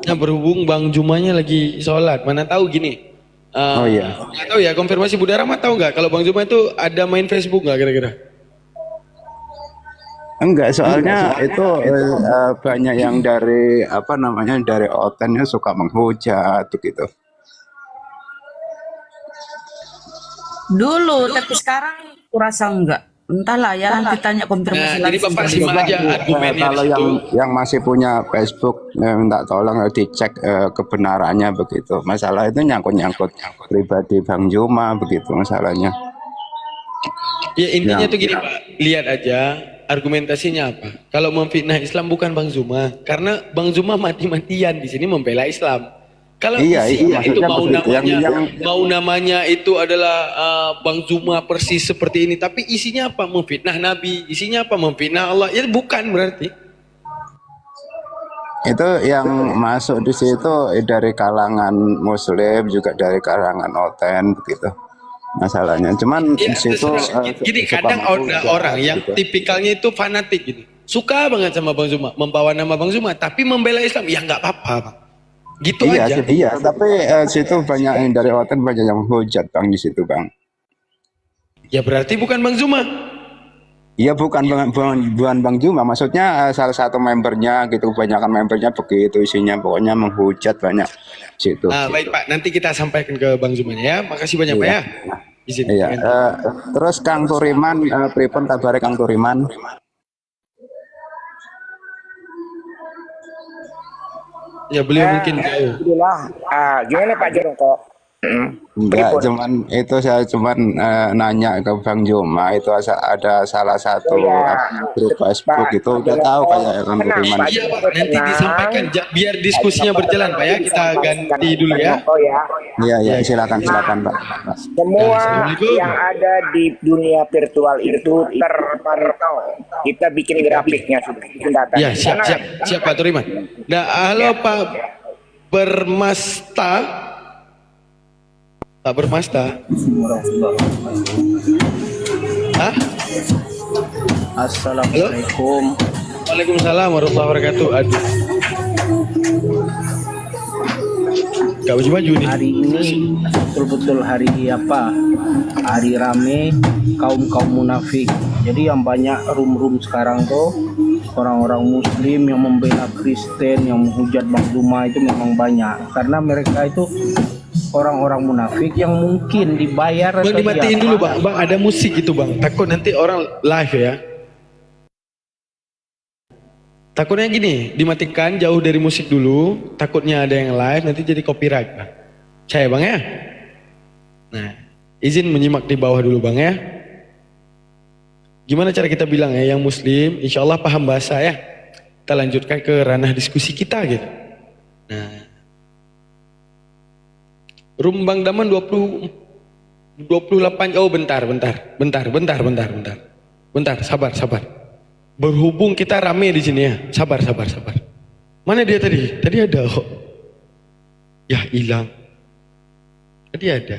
[SPEAKER 5] Nah, berhubung Bang Jumanya lagi sholat, mana tahu gini.
[SPEAKER 9] Oh iya.
[SPEAKER 5] Nggak tahu ya, konfirmasi Bunda Rahmat tahu nggak kalau Bang Juma itu ada main Facebook nggak kira-kira?
[SPEAKER 9] Enggak, soalnya itu banyak yang dari dari otennya suka menghujat gitu.
[SPEAKER 2] Dulu, tapi sekarang kurasa enggak. Entahlah ya, nanti tanya konfirmasi
[SPEAKER 5] Nah, jadi
[SPEAKER 2] langsung.
[SPEAKER 5] Bapak simak aja argumennya di
[SPEAKER 9] Kalau
[SPEAKER 5] situ.
[SPEAKER 9] yang masih punya Facebook, minta tolong dicek kebenarannya begitu. Masalah itu nyangkut-nyangkut pribadi Bang Juma begitu masalahnya.
[SPEAKER 5] Ya intinya
[SPEAKER 9] Ya.
[SPEAKER 5] tuh gini Pak, lihat aja argumentasinya apa. Kalau memfitnah Islam bukan Bang Zuma, karena Bang Zuma mati-matian di sini membela Islam. Kalau
[SPEAKER 9] Iya,
[SPEAKER 5] isinya itu
[SPEAKER 9] maksudnya
[SPEAKER 5] mau
[SPEAKER 9] begitu.
[SPEAKER 5] mau namanya itu adalah Bang Zuma persis seperti ini, tapi isinya apa? Memfitnah Nabi, isinya apa? Memfitnah Allah. Ya bukan berarti.
[SPEAKER 9] Itu yang masuk di situ dari kalangan Muslim juga dari kalangan Oten begitu masalahnya. Cuman
[SPEAKER 5] Ya,
[SPEAKER 9] di situ
[SPEAKER 5] gini
[SPEAKER 9] suka
[SPEAKER 5] kadang ada
[SPEAKER 9] menghujat,
[SPEAKER 5] orang yang
[SPEAKER 9] gitu.
[SPEAKER 5] tipikalnya itu fanatik gini. Suka banget sama Bang Zuma, membawa nama Bang Zuma, tapi membela Islam ya nggak apa-apa, Bang. Gitu
[SPEAKER 9] Iya,
[SPEAKER 5] aja.
[SPEAKER 9] iya. Tapi situ banyak yang dari Oten banyak yang hujat Bang di situ Bang.
[SPEAKER 5] Ya berarti bukan Bang Zuma.
[SPEAKER 9] Iya bukan Bang Juma, maksudnya salah satu membernya gitu, kebanyakan membernya begitu isinya, pokoknya menghujat banyak situ.
[SPEAKER 5] Baik Pak, nanti kita sampaikan ke Bang Zumanya ya. Makasih banyak Pak
[SPEAKER 9] Iya.
[SPEAKER 5] ya. Izin.
[SPEAKER 9] Iya. Terus Kang Turiman, pripun kabare Kang Turiman?
[SPEAKER 5] Ya beliau mungkin jauh.
[SPEAKER 4] Alhamdulillah. Gimana Pak Jongko?
[SPEAKER 9] Enggak, saya cuman nanya ke Bang Juma itu ada salah satu grup Facebook itu udah tahu kayak Kang Turiman.
[SPEAKER 5] Iya Pak, nanti disampaikan biar diskusinya berjalan Pak ya. Kita ganti dulu ya.
[SPEAKER 9] Iya, silakan Pak.
[SPEAKER 4] Semua yang ada di dunia virtual itu terpantau. Kita bikin grafiknya sudah, bikin data.
[SPEAKER 5] Ya, siap Pak Turiman. Nah, halo Pak Bermasta. Pak Bermasta. Hah?
[SPEAKER 10] Assalamualaikum.
[SPEAKER 5] Waalaikumsalam warahmatullahi wabarakatuh. Aduh. Gak baju-baju nih.
[SPEAKER 10] Hari ini betul-betul hari apa? Hari rame kaum munafik. Jadi yang banyak room sekarang tuh orang-orang Muslim yang membela Kristen, yang menghujat Bang Zuma itu memang banyak. Karena mereka itu orang-orang munafik yang mungkin dibayar
[SPEAKER 5] Bang,
[SPEAKER 10] atau
[SPEAKER 5] dimatiin
[SPEAKER 10] diapa.
[SPEAKER 5] dulu Bang. Bang, ada musik gitu Bang. Takut nanti orang live ya. Takutnya gini, dimatikan jauh dari musik dulu. Takutnya ada yang live, nanti jadi copyright Bang. Saya Bang ya. Nah, izin menyimak di bawah dulu Bang ya. Gimana cara kita bilang ya, yang Muslim, insya Allah paham bahasa ya. Kita lanjutkan ke ranah diskusi kita gitu. Nah, room Bang Daman 28. Oh bentar, sabar. Berhubung kita rame di sini ya, sabar. Mana dia tadi? Tadi ada kok. Ya hilang. Tadi ada.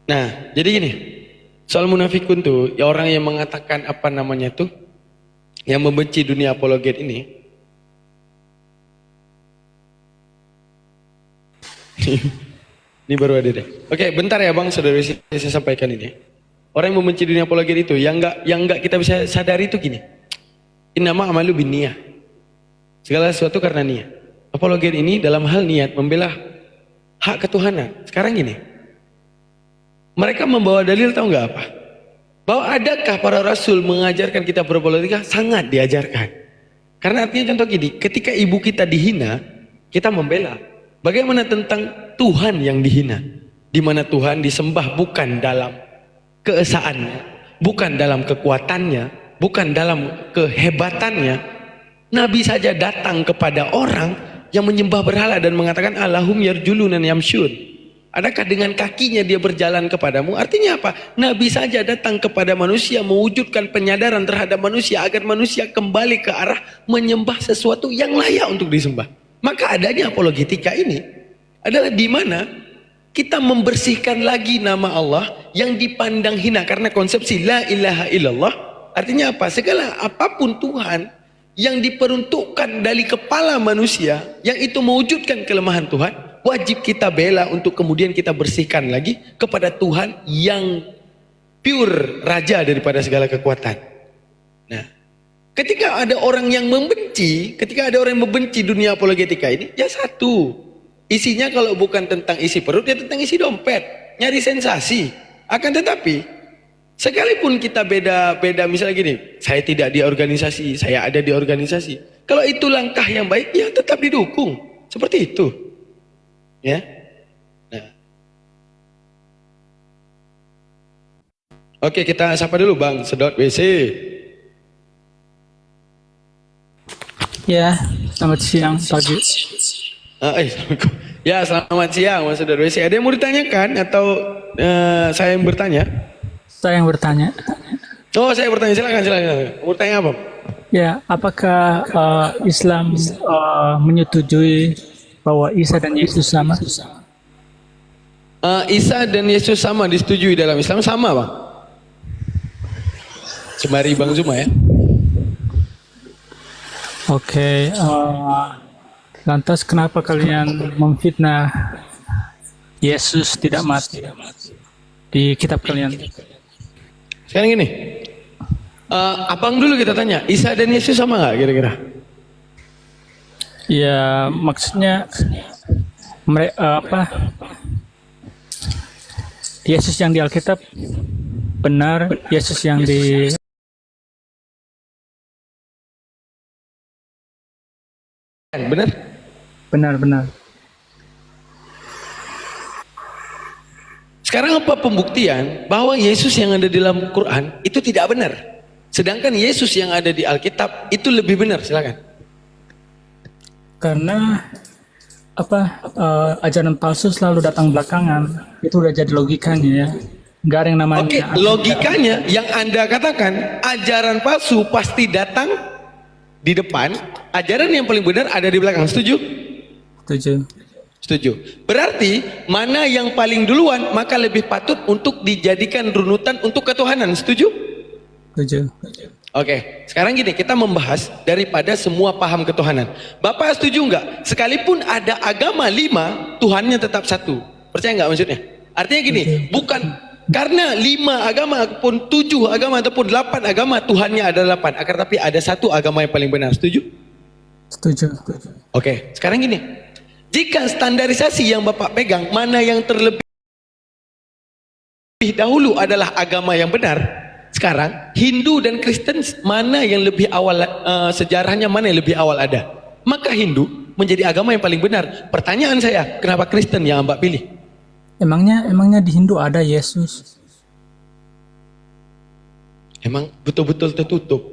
[SPEAKER 5] Nah, jadi gini. Soal munafikun tuh, ya orang yang mengatakan apa namanya tuh, yang membenci dunia apologet ini. Ini baru ada deh. Oke, bentar ya Bang, saudara saya sampaikan ini. Orang yang membenci dunia apologet itu, yang enggak kita bisa sadari itu gini. Innama amalu binniyah. Segala sesuatu karena niat. Apologet ini dalam hal niat membela hak ketuhanan. Sekarang gini. Mereka membawa dalil tahu nggak apa? Bahwa adakah para rasul mengajarkan kita berpolitika? Sangat diajarkan. Karena artinya contoh gini, ketika ibu kita dihina, kita membela. Bagaimana tentang Tuhan yang dihina? Di mana Tuhan disembah bukan dalam keesaannya, bukan dalam kekuatannya, bukan dalam kehebatannya. Nabi saja datang kepada orang yang menyembah berhala dan mengatakan Allahum yarjulunan yamsyun. Adakah dengan kakinya dia berjalan kepadamu? Artinya apa? Nabi saja datang kepada manusia mewujudkan penyadaran terhadap manusia agar manusia kembali ke arah menyembah sesuatu yang layak untuk disembah. Maka adanya apologetika ini adalah di mana kita membersihkan lagi nama Allah yang dipandang hina karena konsepsi la ilaha illallah. Artinya apa? Segala apapun Tuhan yang diperuntukkan dari kepala manusia yang itu mewujudkan kelemahan Tuhan, wajib kita bela untuk kemudian kita bersihkan lagi kepada Tuhan yang pure, raja daripada segala kekuatan. Nah, ketika ada orang yang membenci dunia apologetika ini, ya satu, Isinya kalau bukan tentang isi perut, ya tentang isi dompet, nyari sensasi. Akan tetapi, sekalipun kita beda misalnya gini, saya tidak di organisasi, saya ada di organisasi. Kalau itu langkah yang baik, ya tetap didukung. Seperti itu. Ya. Nah. Oke, kita sapa dulu Bang Sedot WC.
[SPEAKER 11] Ya, selamat siang, pagi.
[SPEAKER 5] Assalamualaikum. Ya, selamat siang Mas Sedot WC. Ada yang mau ditanyakan atau saya yang bertanya?
[SPEAKER 11] Saya yang bertanya.
[SPEAKER 5] Oh, saya bertanya, silakan. Mau bertanya apa?
[SPEAKER 11] Ya, apakah Islam menyetujui bahwa Isa dan Yesus sama?
[SPEAKER 5] Isa dan Yesus sama, disetujui dalam Islam, sama Bang. Sembari Bang Zuma ya.
[SPEAKER 11] Oke, lantas kenapa kalian memfitnah Yesus tidak mati di kitab kalian?
[SPEAKER 5] Sekarang gini, abang dulu kita tanya, Isa dan Yesus sama nggak kira-kira?
[SPEAKER 11] Ya, maksudnya Yesus yang di Alkitab benar, Yesus yang di
[SPEAKER 5] benar?
[SPEAKER 11] Benar.
[SPEAKER 5] Sekarang apa pembuktian bahwa Yesus yang ada di dalam Quran itu tidak benar? Sedangkan Yesus yang ada di Alkitab itu lebih benar, silakan.
[SPEAKER 11] Karena ajaran palsu selalu datang belakangan. Itu udah jadi logikanya ya. Nggak ada yang namanya.
[SPEAKER 5] Oke, logikanya yang Anda katakan ajaran palsu pasti datang di depan, ajaran yang paling benar ada di belakang. Setuju? Setuju. Berarti mana yang paling duluan maka lebih patut untuk dijadikan runutan untuk ketuhanan. Setuju?
[SPEAKER 11] Setuju.
[SPEAKER 5] Oke, sekarang gini, kita membahas daripada semua paham ketuhanan. Bapak setuju nggak? Sekalipun ada agama 5, Tuhannya tetap satu. Percaya nggak maksudnya? Artinya gini, bukan karena 5 agama ataupun 7 agama ataupun 8 agama, Tuhannya ada 8. Akan tapi ada satu agama yang paling benar. Setuju?
[SPEAKER 11] Setuju.
[SPEAKER 5] Oke, sekarang gini, jika standarisasi yang Bapak pegang mana yang terlebih dahulu adalah agama yang benar, sekarang Hindu dan Kristen mana yang lebih awal sejarahnya, mana yang lebih awal ada, maka Hindu menjadi agama yang paling benar. Pertanyaan saya, kenapa Kristen yang Mbak pilih?
[SPEAKER 11] Emangnya di Hindu ada Yesus?
[SPEAKER 5] Emang betul-betul tertutup.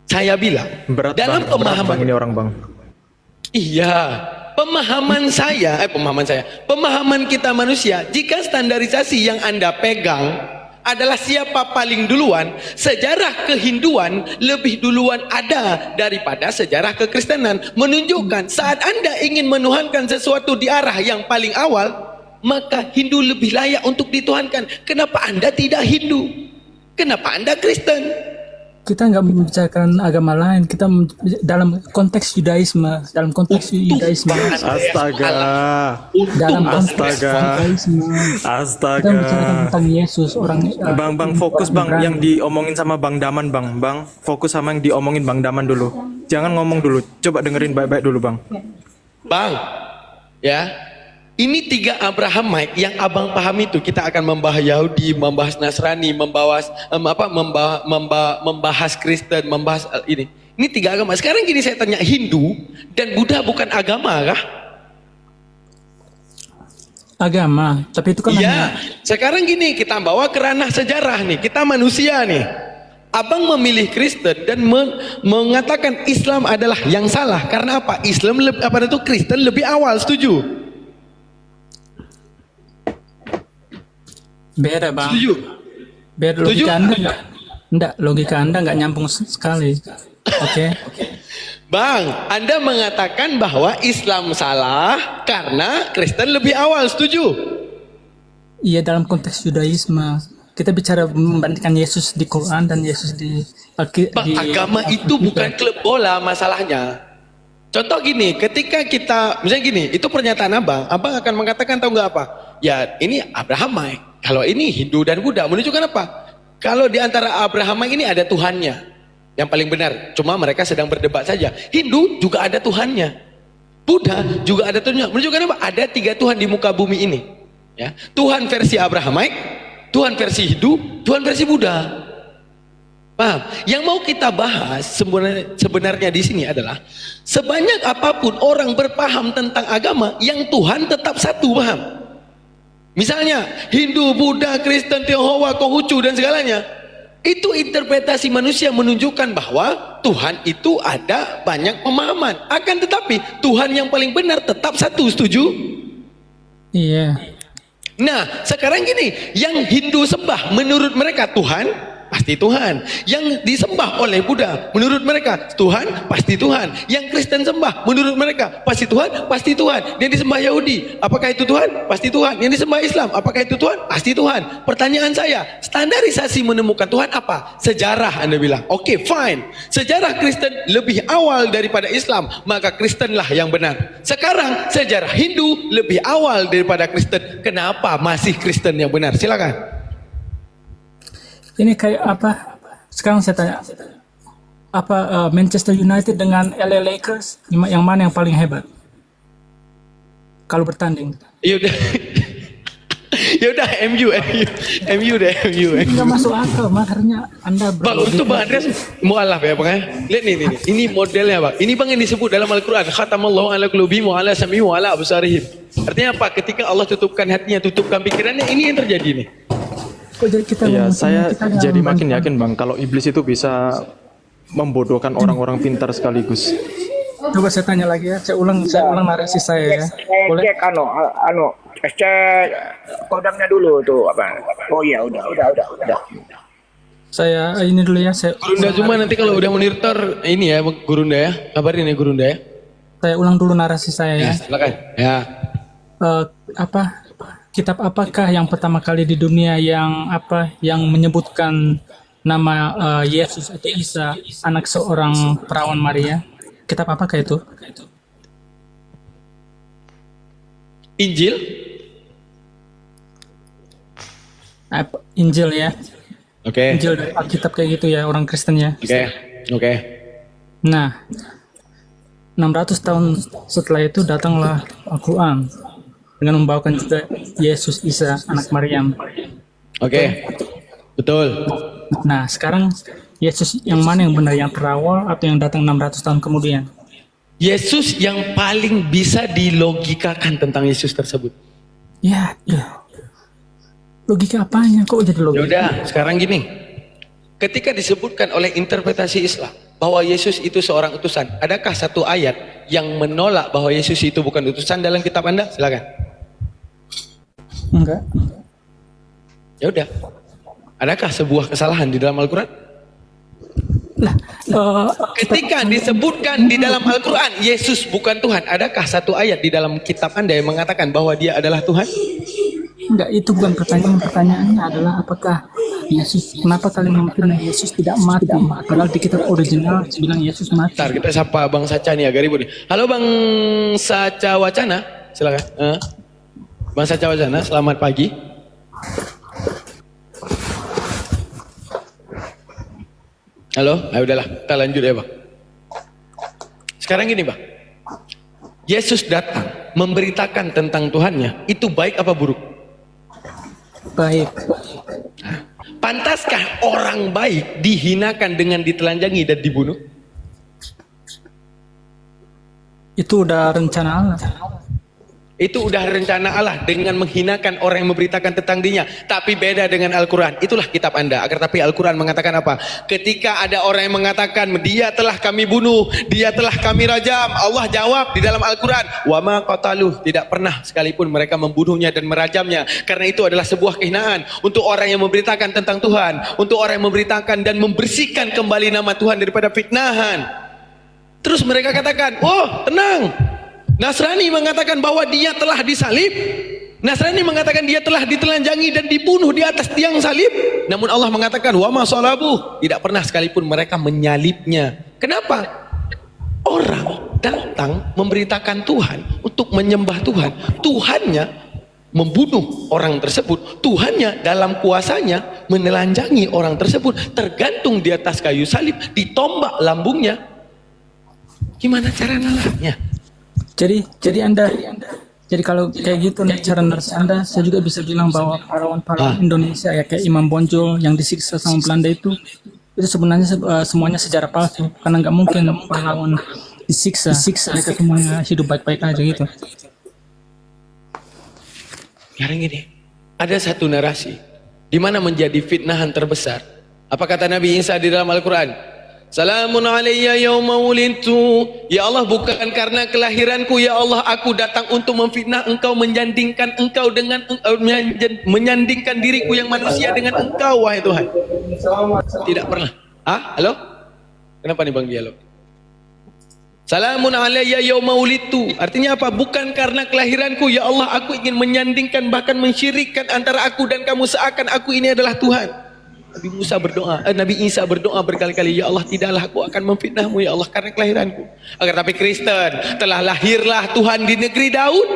[SPEAKER 5] Saya bilang
[SPEAKER 7] Berat
[SPEAKER 5] dalam
[SPEAKER 7] bang,
[SPEAKER 5] pemahaman
[SPEAKER 7] berat bang ini orang bang.
[SPEAKER 5] Iya, pemahaman kita manusia, jika standarisasi yang Anda pegang adalah siapa paling duluan, sejarah kehinduan lebih duluan ada daripada sejarah kekristenan, menunjukkan saat Anda ingin menuhankan sesuatu di arah yang paling awal, maka Hindu lebih layak untuk dituhankan. Kenapa Anda tidak Hindu? Kenapa Anda Kristen?
[SPEAKER 11] Kita nggak membicarakan agama lain, kita dalam konteks Yudaisme, Dalam konteks Yudaisme, kita bicarakan tentang Yesus, orang.
[SPEAKER 7] Bang, fokus bang, yang diomongin sama Bang Daman bang, fokus sama yang diomongin Bang Daman dulu. Jangan ngomong dulu, coba dengerin baik-baik dulu bang.
[SPEAKER 5] Bang, ya. Ini 3 Abrahamite yang abang paham itu. Kita akan membahas Yahudi, membahas Nasrani, membahas Kristen, membahas ini. Ini 3 agama. Sekarang gini saya tanya, Hindu dan Buddha bukan agama kah?
[SPEAKER 11] Agama, tapi itu kan
[SPEAKER 5] iya. Sekarang gini, kita bawa ke ranah sejarah nih. Kita manusia nih. Abang memilih Kristen dan mengatakan Islam adalah yang salah. Karena apa? Kristen lebih awal. Setuju?
[SPEAKER 11] Beda bang.
[SPEAKER 5] Setuju?
[SPEAKER 11] Beda, logika Anda nggak nyambung sekali. Oke.
[SPEAKER 5] Bang, Anda mengatakan bahwa Islam salah karena Kristen lebih awal. Setuju?
[SPEAKER 11] Iya, dalam konteks Yudaisme. Kita bicara membandingkan Yesus di Quran dan Yesus di
[SPEAKER 5] agama itu bukan klub bola masalahnya. Contoh gini, ketika kita misalnya gini, itu pernyataan abang akan mengatakan tahu nggak apa? Ya ini Abrahamite, kalau ini Hindu dan Buddha menunjukkan apa? Kalau di antara Abrahamite ini ada Tuhannya yang paling benar, cuma mereka sedang berdebat saja. Hindu juga ada Tuhannya. Buddha juga ada Tuhan. Menunjukkan apa? Ada 3 Tuhan di muka bumi ini. Ya, Tuhan versi Abrahamaik, Tuhan versi Hindu, Tuhan versi Buddha. Paham? Yang mau kita bahas sebenarnya di sini adalah sebanyak apapun orang berpaham tentang agama, yang Tuhan tetap satu, paham? Misalnya Hindu, Buddha, Kristen, Tionghoa, Konghucu dan segalanya, itu interpretasi manusia menunjukkan bahwa Tuhan itu ada banyak pemahaman. Akan tetapi Tuhan yang paling benar tetap satu, setuju?
[SPEAKER 11] Iya.
[SPEAKER 5] Nah, sekarang gini, yang Hindu sembah menurut mereka Tuhan pasti Tuhan, yang disembah oleh Buddha menurut mereka Tuhan pasti Tuhan, yang Kristen sembah menurut mereka pasti Tuhan, pasti Tuhan, yang disembah Yahudi apakah itu Tuhan? Pasti Tuhan, yang disembah Islam apakah itu Tuhan? Pasti Tuhan. Pertanyaan saya, standarisasi menemukan Tuhan apa? Sejarah. Anda bilang oke, fine, sejarah Kristen lebih awal daripada Islam, maka Kristenlah yang benar. Sekarang sejarah Hindu lebih awal daripada Kristen, kenapa masih Kristen yang benar? Silakan.
[SPEAKER 11] Ini kayak apa? Sekarang saya tanya, apa Manchester United dengan LA Lakers, yang mana yang paling hebat kalau bertanding?
[SPEAKER 5] Yaudah, yaudah MU deh, MU.
[SPEAKER 11] Nggak masuk akal, makanya Anda
[SPEAKER 5] Bang, itu Bang Andreas mu'alaf ya Bang ya. Lihat nih, ini modelnya Bang. Ini Bang yang disebut dalam Al-Quran, khatamallahu ala qulubihim wa ala sam'ihim wa ala absarihim. Artinya apa? Ketika Allah tutupkan hatinya, tutupkan pikirannya, ini yang terjadi nih.
[SPEAKER 11] Kok jadi kita
[SPEAKER 12] Iya, saya
[SPEAKER 11] kita
[SPEAKER 12] jadi makin yakin Bang kalau iblis itu bisa membodohkan orang-orang pintar sekaligus.
[SPEAKER 11] Coba saya tanya lagi ya, saya ulang narasi saya ya. Boleh?
[SPEAKER 4] Cek cek kodamnya dulu tuh apa? Oh iya, udah.
[SPEAKER 11] Saya ini dulu ya, saya
[SPEAKER 5] Gurunda cuma nanti kalau udah monitor ini ya Gurunda ya, kabarin ya Gurunda ya.
[SPEAKER 11] Saya ulang dulu narasi saya ya.
[SPEAKER 5] Silakan. Ya.
[SPEAKER 11] Kitab apakah yang pertama kali di dunia yang menyebutkan nama Yesus atau Isa, anak seorang perawan Maria? Kitab apakah itu?
[SPEAKER 5] Injil?
[SPEAKER 11] Injil ya.
[SPEAKER 5] Oke.
[SPEAKER 11] Injil dari Alkitab kayak gitu ya, orang Kristen ya.
[SPEAKER 5] Oke.
[SPEAKER 11] Nah, 600 tahun setelah itu datanglah Al-Quran dengan membawakan juga Yesus Isa anak Maryam.
[SPEAKER 5] Oke. Betul.
[SPEAKER 11] Nah, sekarang Yesus yang mana yang benar, yang terawal atau yang datang 600 tahun kemudian?
[SPEAKER 5] Yesus yang paling bisa dilogikakan tentang Yesus tersebut.
[SPEAKER 11] Ya. Logika apanya? Kok jadi logika?
[SPEAKER 5] Yaudah, sekarang gini. Ketika disebutkan oleh interpretasi Islam bahwa Yesus itu seorang utusan, adakah satu ayat yang menolak bahwa Yesus itu bukan utusan dalam kitab Anda? Silakan.
[SPEAKER 11] Enggak.
[SPEAKER 5] Ya udah. Adakah sebuah kesalahan di dalam Al-Quran? Ketika disebutkan di dalam Al-Quran Yesus bukan Tuhan, adakah satu ayat di dalam kitab Anda yang mengatakan bahwa dia adalah Tuhan?
[SPEAKER 11] Enggak, itu bukan pertanyaan. Pertanyaannya adalah apakah Yesus, kenapa kalian memfirman Yesus tidak mati? Padahal di kitab original bilang Yesus mati.
[SPEAKER 5] Bentar, kita sapa Bang Saca nih agak ribut nih. Halo Bang Saca Wacana, silakan. Bang Saca Wacana, selamat pagi. Halo, ayo udahlah, kita lanjut ya Bang. Sekarang gini Bang, Yesus datang memberitakan tentang Tuhannya, itu baik apa buruk?
[SPEAKER 11] Baik.
[SPEAKER 5] Pantaskah orang baik dihinakan dengan ditelanjangi dan dibunuh?
[SPEAKER 11] Itu udah rencana Allah.
[SPEAKER 5] Itu udah rencana Allah dengan menghinakan orang yang memberitakan tentang dirinya. Tapi beda dengan Al-Quran. Itulah kitab Anda. Agar tapi Al-Quran mengatakan apa? Ketika ada orang yang mengatakan dia telah kami bunuh, dia telah kami rajam, Allah jawab di dalam Al-Quran, wa ma qataluh, tidak pernah sekalipun mereka membunuhnya dan merajamnya. Karena itu adalah sebuah kehinaan untuk orang yang memberitakan tentang Tuhan, untuk orang yang memberitakan dan membersihkan kembali nama Tuhan daripada fitnahan. Terus mereka katakan, oh tenang, Nasrani mengatakan bahwa dia telah disalib. Nasrani mengatakan dia telah ditelanjangi dan dibunuh di atas tiang salib. Namun Allah mengatakan wa ma salabuh, tidak pernah sekalipun mereka menyalibnya. Kenapa? Orang datang memberitakan Tuhan untuk menyembah Tuhan. Tuhannya membunuh orang tersebut. Tuhannya dalam kuasanya menelanjangi orang tersebut, tergantung di atas kayu salib, ditombak lambungnya. Gimana cara nalahnya?
[SPEAKER 11] Jadi Anda, jadi kalau kayak gitu cara narasi Anda, saya juga bisa bilang bahwa pahlawan-pahlawan Indonesia ya kayak Imam Bonjol yang disiksa sama Belanda itu sebenarnya semuanya sejarah palsu, karena nggak mungkin pahlawan disiksa mereka semuanya hidup baik-baik aja gitu.
[SPEAKER 5] Sekarang gini, ada satu narasi di mana menjadi fitnahan terbesar. Apa kata Nabi Isa di dalam Al-Quran? Salamun alayya yawma wulidtu. Ya Allah, bukan karena kelahiranku ya Allah aku datang untuk memfitnah engkau, menyandingkan engkau dengan menyandingkan diriku yang manusia dengan engkau wahai Tuhan. Tidak pernah. Halo? Kenapa nih Bang Dialog? Salamun alayya yawma wulidtu. Artinya apa? Bukan karena kelahiranku ya Allah aku ingin menyandingkan bahkan mensyirikkan antara aku dan kamu seakan aku ini adalah Tuhan. Nabi Isa berdoa berkali-kali, ya Allah tidaklah aku akan memfitnahmu ya Allah karena kelahiranku. Agar tapi Kristen telah lahirlah Tuhan di negeri Daud,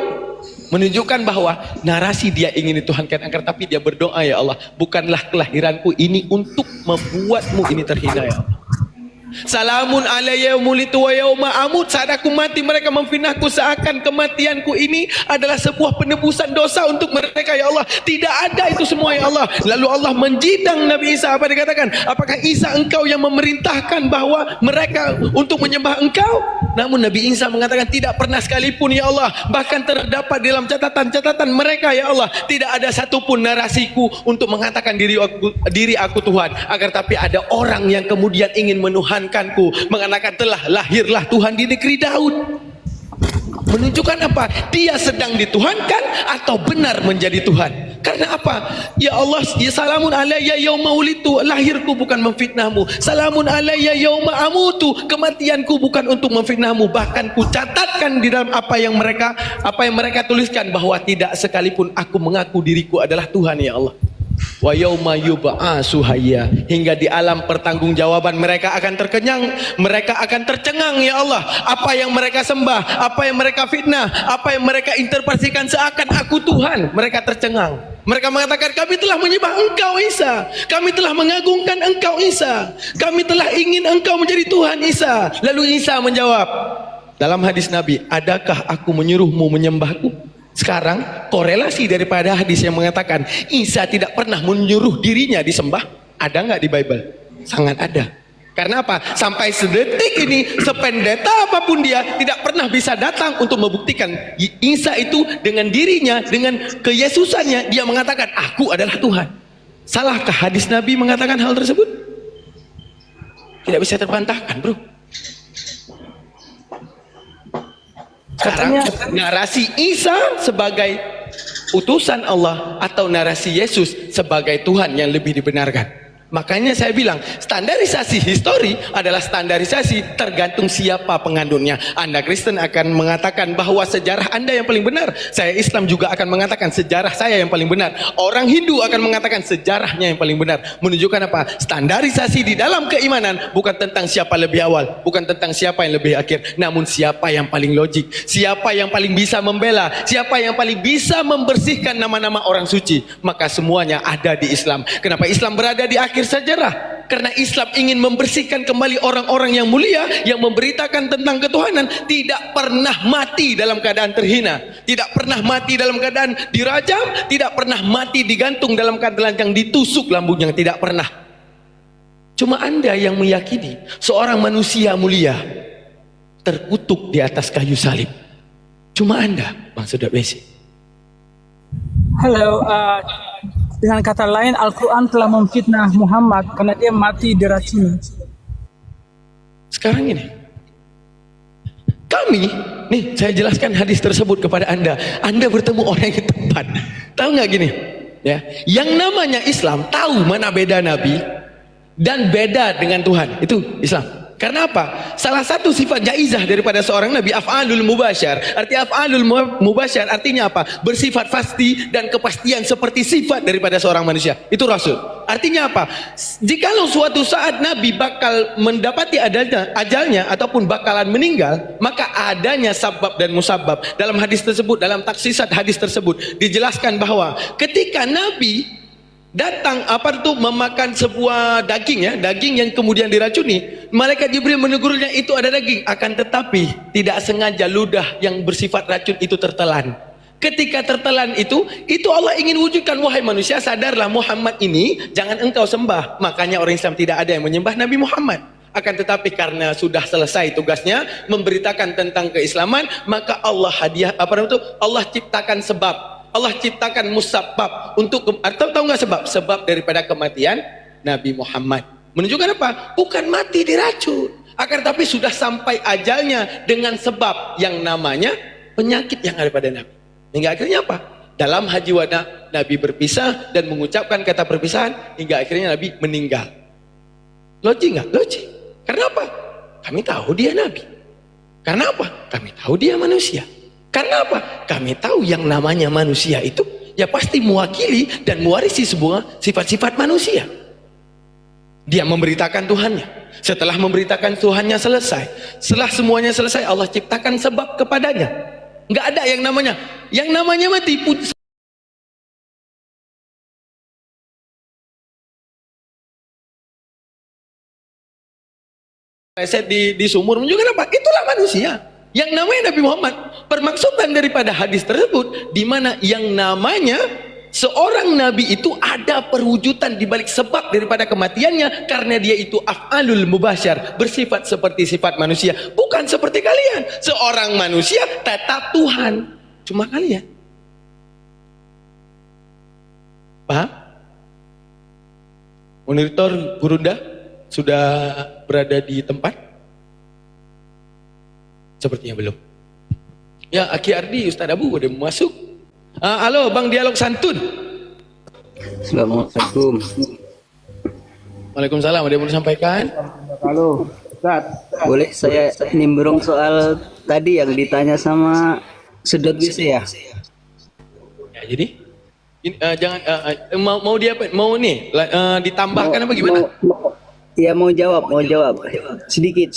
[SPEAKER 5] menunjukkan bahwa narasi dia ingin dituhankan, agar tapi dia berdoa, ya Allah bukanlah kelahiranku ini untuk membuatmu ini terhina ya Allah. Salamun alayya mulitu wa yauma amut. Saat aku mati mereka memfitnahku seakan kematianku ini adalah sebuah penebusan dosa untuk mereka ya Allah. Tidak ada itu semua ya Allah. Lalu Allah menjidang Nabi Isa. Apa dikatakan? Apakah Isa engkau yang memerintahkan bahwa mereka untuk menyembah engkau? Namun Nabi Isa mengatakan tidak pernah sekalipun ya Allah. Bahkan terdapat dalam catatan-catatan mereka ya Allah, tidak ada satupun narasiku untuk mengatakan diri aku Tuhan. Agar tapi ada orang yang kemudian ingin menuhankanku, mengatakan telah lahirlah Tuhan di negeri Daud. Menunjukkan apa? Dia sedang dituhankan atau benar menjadi Tuhan. Karena apa? Ya Allah, ya salamun alayya yauma wulidtu, lahirku bukan memfitnahmu. Salamun alayya yauma amutu, kematianku bukan untuk memfitnahmu. Bahkan ku catatkan di dalam apa yang mereka tuliskan bahwa tidak sekalipun aku mengaku diriku adalah Tuhan ya Allah. Wa yauma yub'atsu hayya, hingga di alam pertanggungjawaban mereka akan terkenyang, mereka akan tercengang ya Allah. Apa yang mereka sembah, apa yang mereka fitnah, apa yang mereka interpretasikan seakan aku Tuhan, mereka tercengang. Mereka mengatakan kami telah menyembah engkau Isa, kami telah mengagungkan engkau Isa, kami telah ingin engkau menjadi Tuhan Isa. Lalu Isa menjawab dalam hadis Nabi, adakah aku menyuruhmu menyembahku? Sekarang korelasi daripada hadis yang mengatakan Isa tidak pernah menyuruh dirinya disembah, ada nggak di Bible? Sangat ada. Karena apa? Sampai sedetik ini, sependeta apapun dia, tidak pernah bisa datang untuk membuktikan Isa itu dengan dirinya, dengan keyesusannya, dia mengatakan aku adalah Tuhan. Salahkah hadis Nabi mengatakan hal tersebut? Tidak bisa terbantahkan, bro. Sekarang narasi Isa sebagai utusan Allah atau narasi Yesus sebagai Tuhan yang lebih dibenarkan. Makanya saya bilang standarisasi histori adalah standarisasi tergantung siapa pengandungnya. Anda Kristen akan mengatakan bahwa sejarah Anda yang paling benar. Saya Islam juga akan mengatakan sejarah saya yang paling benar. Orang Hindu akan mengatakan sejarahnya yang paling benar. Menunjukkan apa? Standarisasi di dalam keimanan bukan tentang siapa lebih awal, bukan tentang siapa yang lebih akhir, namun siapa yang paling logik, siapa yang paling bisa membela, siapa yang paling bisa membersihkan nama-nama orang suci. Maka semuanya ada di Islam. Kenapa Islam berada di akhir sejarah? Karena Islam ingin membersihkan kembali orang-orang yang mulia yang memberitakan tentang ketuhanan, tidak pernah mati dalam keadaan terhina, tidak pernah mati dalam keadaan dirajam, tidak pernah mati digantung dalam keadaan yang ditusuk lambungnya, tidak pernah. Cuma Anda yang meyakini seorang manusia mulia terkutuk di atas kayu salib. Cuma Anda, Bang Sudah Besi.
[SPEAKER 11] Halo, dengan kata lain, Al-Quran telah memfitnah Muhammad karena dia mati diracuni.
[SPEAKER 5] Sekarang ini, kami, nih saya jelaskan hadis tersebut kepada Anda. Anda bertemu orang yang tepat. Tahu nggak gini? Ya, yang namanya Islam tahu mana beda Nabi dan beda dengan Tuhan. Itu Islam. Karena apa? Salah satu sifat jaizah daripada seorang Nabi af'alul mubasyar. Arti af'alul mubasyar artinya apa? Bersifat pasti dan kepastian seperti sifat daripada seorang manusia. Itu Rasul. Artinya apa? Jikalau suatu saat Nabi bakal mendapati ajalnya ataupun bakalan meninggal, maka adanya sabab dan musabab. Dalam hadis tersebut, dalam taksisat hadis tersebut dijelaskan bahwa ketika Nabi Datang apa itu memakan sebuah daging ya, daging yang kemudian diracuni. Malaikat Jibril menegurnya itu ada daging, akan tetapi tidak sengaja ludah yang bersifat racun itu tertelan. Ketika tertelan itu Allah ingin wujudkan, wahai manusia, sadarlah Muhammad ini jangan engkau sembah. Makanya orang Islam tidak ada yang menyembah Nabi Muhammad. Akan tetapi karena sudah selesai tugasnya memberitakan tentang keislaman, maka Allah Allah ciptakan sebab. Allah ciptakan musabab untuk tahu nggak sebab? Sebab daripada kematian Nabi Muhammad. Menunjukkan apa? Bukan mati diracun, akan tapi sudah sampai ajalnya dengan sebab yang namanya penyakit yang ada pada Nabi. Hingga akhirnya apa? Dalam haji wada Nabi berpisah dan mengucapkan kata perpisahan hingga akhirnya Nabi meninggal. Logik nggak? Logik. Karena apa? Kami tahu dia Nabi. Karena apa? Kami tahu dia manusia. Karena apa? Kami tahu yang namanya manusia itu ya pasti mewakili dan mewarisi sebuah sifat-sifat manusia. Dia memberitakan Tuhannya. Setelah memberitakan Tuhannya selesai, setelah semuanya selesai, Allah ciptakan sebab kepadanya. Nggak ada yang namanya mati. Reset di sumur menunjukkan apa? Itulah manusia. Yang namanya Nabi Muhammad. Permaksudan daripada hadis tersebut, di mana yang namanya seorang nabi itu ada perwujudan di balik sebab daripada kematiannya, karena dia itu af'alul mubasyar, bersifat seperti sifat manusia, bukan seperti kalian. Seorang manusia tetap Tuhan, cuma kalian. Paham? Monitor Gurunda sudah berada di tempat? Sepertinya belum. Ya, Aki Ardi, Ustaz Abu udah masuk. Halo, Bang Dialog Santun.
[SPEAKER 13] Assalamualaikum.
[SPEAKER 5] Waalaikumsalam, ada yang mau disampaikan?
[SPEAKER 13] Halo, Ustaz. Boleh saya nimbrung soal tadi yang ditanya sama sedot WC ya?
[SPEAKER 5] Ya, jadi jangan mau dia apa? Mau nih ditambahkan apa gimana?
[SPEAKER 13] Iya, mau jawab. Sedikit.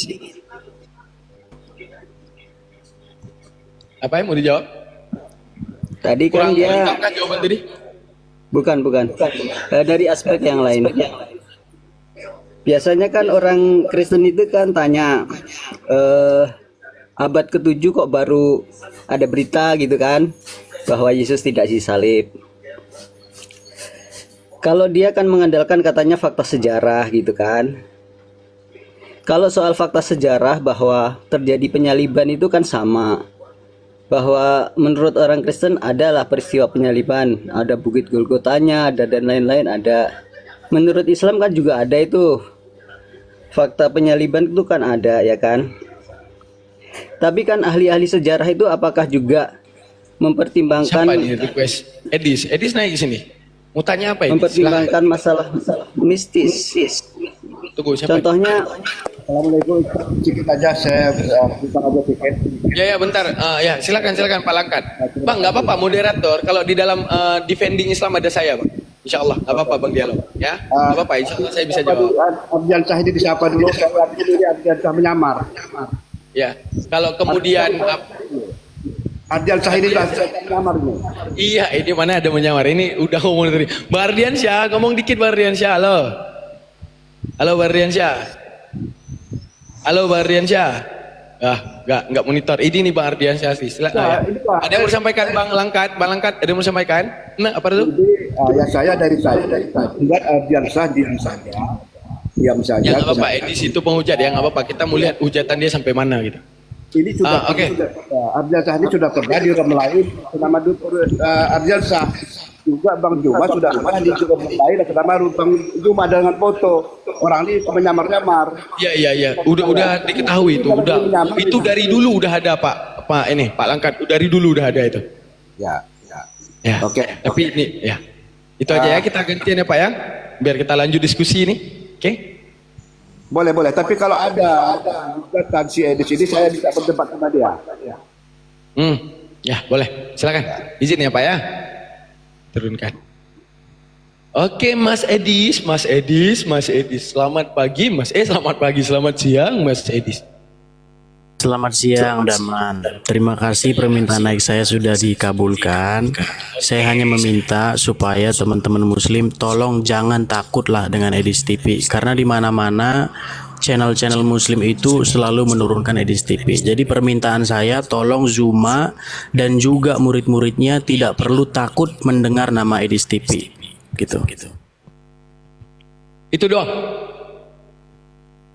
[SPEAKER 5] Apa yang mau dijawab?
[SPEAKER 13] Tadi kan dia
[SPEAKER 5] jawaban tadi?
[SPEAKER 13] Bukan. Dari aspek yang lain. Biasanya kan orang Kristen itu kan tanya, abad ke-7 kok baru ada berita gitu kan, bahwa Yesus tidak disalib. Kalau dia kan mengandalkan katanya fakta sejarah gitu kan. Kalau soal fakta sejarah bahwa terjadi penyaliban itu kan sama. Bahwa menurut orang Kristen adalah peristiwa penyaliban, ada bukit Golgotanya, ada dan lain-lain ada. Menurut Islam kan juga ada itu. Fakta penyaliban itu kan ada ya kan. Tapi kan ahli-ahli sejarah itu apakah juga mempertimbangkan
[SPEAKER 5] siapa nih request? Edis naik ke sini. Mau tanya apa ini?
[SPEAKER 13] Mempertimbangkan masalah mistis.
[SPEAKER 5] Tunggu, siapa?
[SPEAKER 13] Contohnya
[SPEAKER 14] Assalamualaikum, sedikit aja saya buka aja tiket.
[SPEAKER 5] Ya bentar, ya silakan Pak Langkat. Bang, nggak apa-apa moderator. Kalau di dalam defending Islam ada saya, Bang. Insya Allah, nggak apa-apa Bang Dialog. Ya, nggak apa-apa. Insya Allah saya bisa jawab.
[SPEAKER 14] Ardian Syah ini disapa dulu. Saya ini Ardian Syah menyamar.
[SPEAKER 5] Ya, kalau kemudian
[SPEAKER 14] Ardian Syah ini menyamar nih.
[SPEAKER 5] Iya, ini mana ada menyamar. Ini udah ngomong tadi. Bang Ardian Syah, ngomong dikit Bang Ardian Syah. Halo Bang Ardian Syah. Halo Bang Ardian Syah. Enggak monitor. Ini nih Bang Ardian Syah sih. Ada yang mau disampaikan Bang Langkat? Bang Langkat, ada yang mau disampaikan? Nah, apa itu?
[SPEAKER 14] Ya saya dari enggak Ardian Syah diam saja. Diam saja.
[SPEAKER 5] Ya enggak apa-apa, Edis itu penghujat ya, enggak apa-apa. Kita mau lihat hujatan dia sampai mana gitu.
[SPEAKER 14] Ini sudah Ardian Syah ini sudah pernah di room lain nama Ardian Syah. Juga Bang Juma sudah pernah di room lain nama Bang Juma dengan foto. Orang ini menyamar-nyamar.
[SPEAKER 5] Iya. Udah diketahui itu. Itu dari dulu udah ada Pak Langkat. Dari dulu udah ada itu.
[SPEAKER 14] Ya.
[SPEAKER 5] Oke. Tapi ini ya. Itu aja ya, kita gantian ya Pak ya. Biar kita lanjut diskusi ini. Oke.
[SPEAKER 14] Boleh. Tapi kalau ada si Edis ini saya bisa berdebat sama dia.
[SPEAKER 5] Ya boleh. Silakan. Izin ya Pak ya. Turunkan. Oke Mas Edis. Selamat pagi Mas. Selamat pagi, selamat siang Mas Edis.
[SPEAKER 15] Selamat siang, Daman. Terima kasih permintaan naik saya sudah dikabulkan. Saya hanya meminta supaya teman-teman Muslim tolong jangan takutlah dengan Edis TV, karena di mana-mana channel-channel Muslim itu selalu menurunkan Edis TV. Jadi permintaan saya, tolong Zuma dan juga murid-muridnya tidak perlu takut mendengar nama Edis TV. Gitu.
[SPEAKER 5] Itu doang.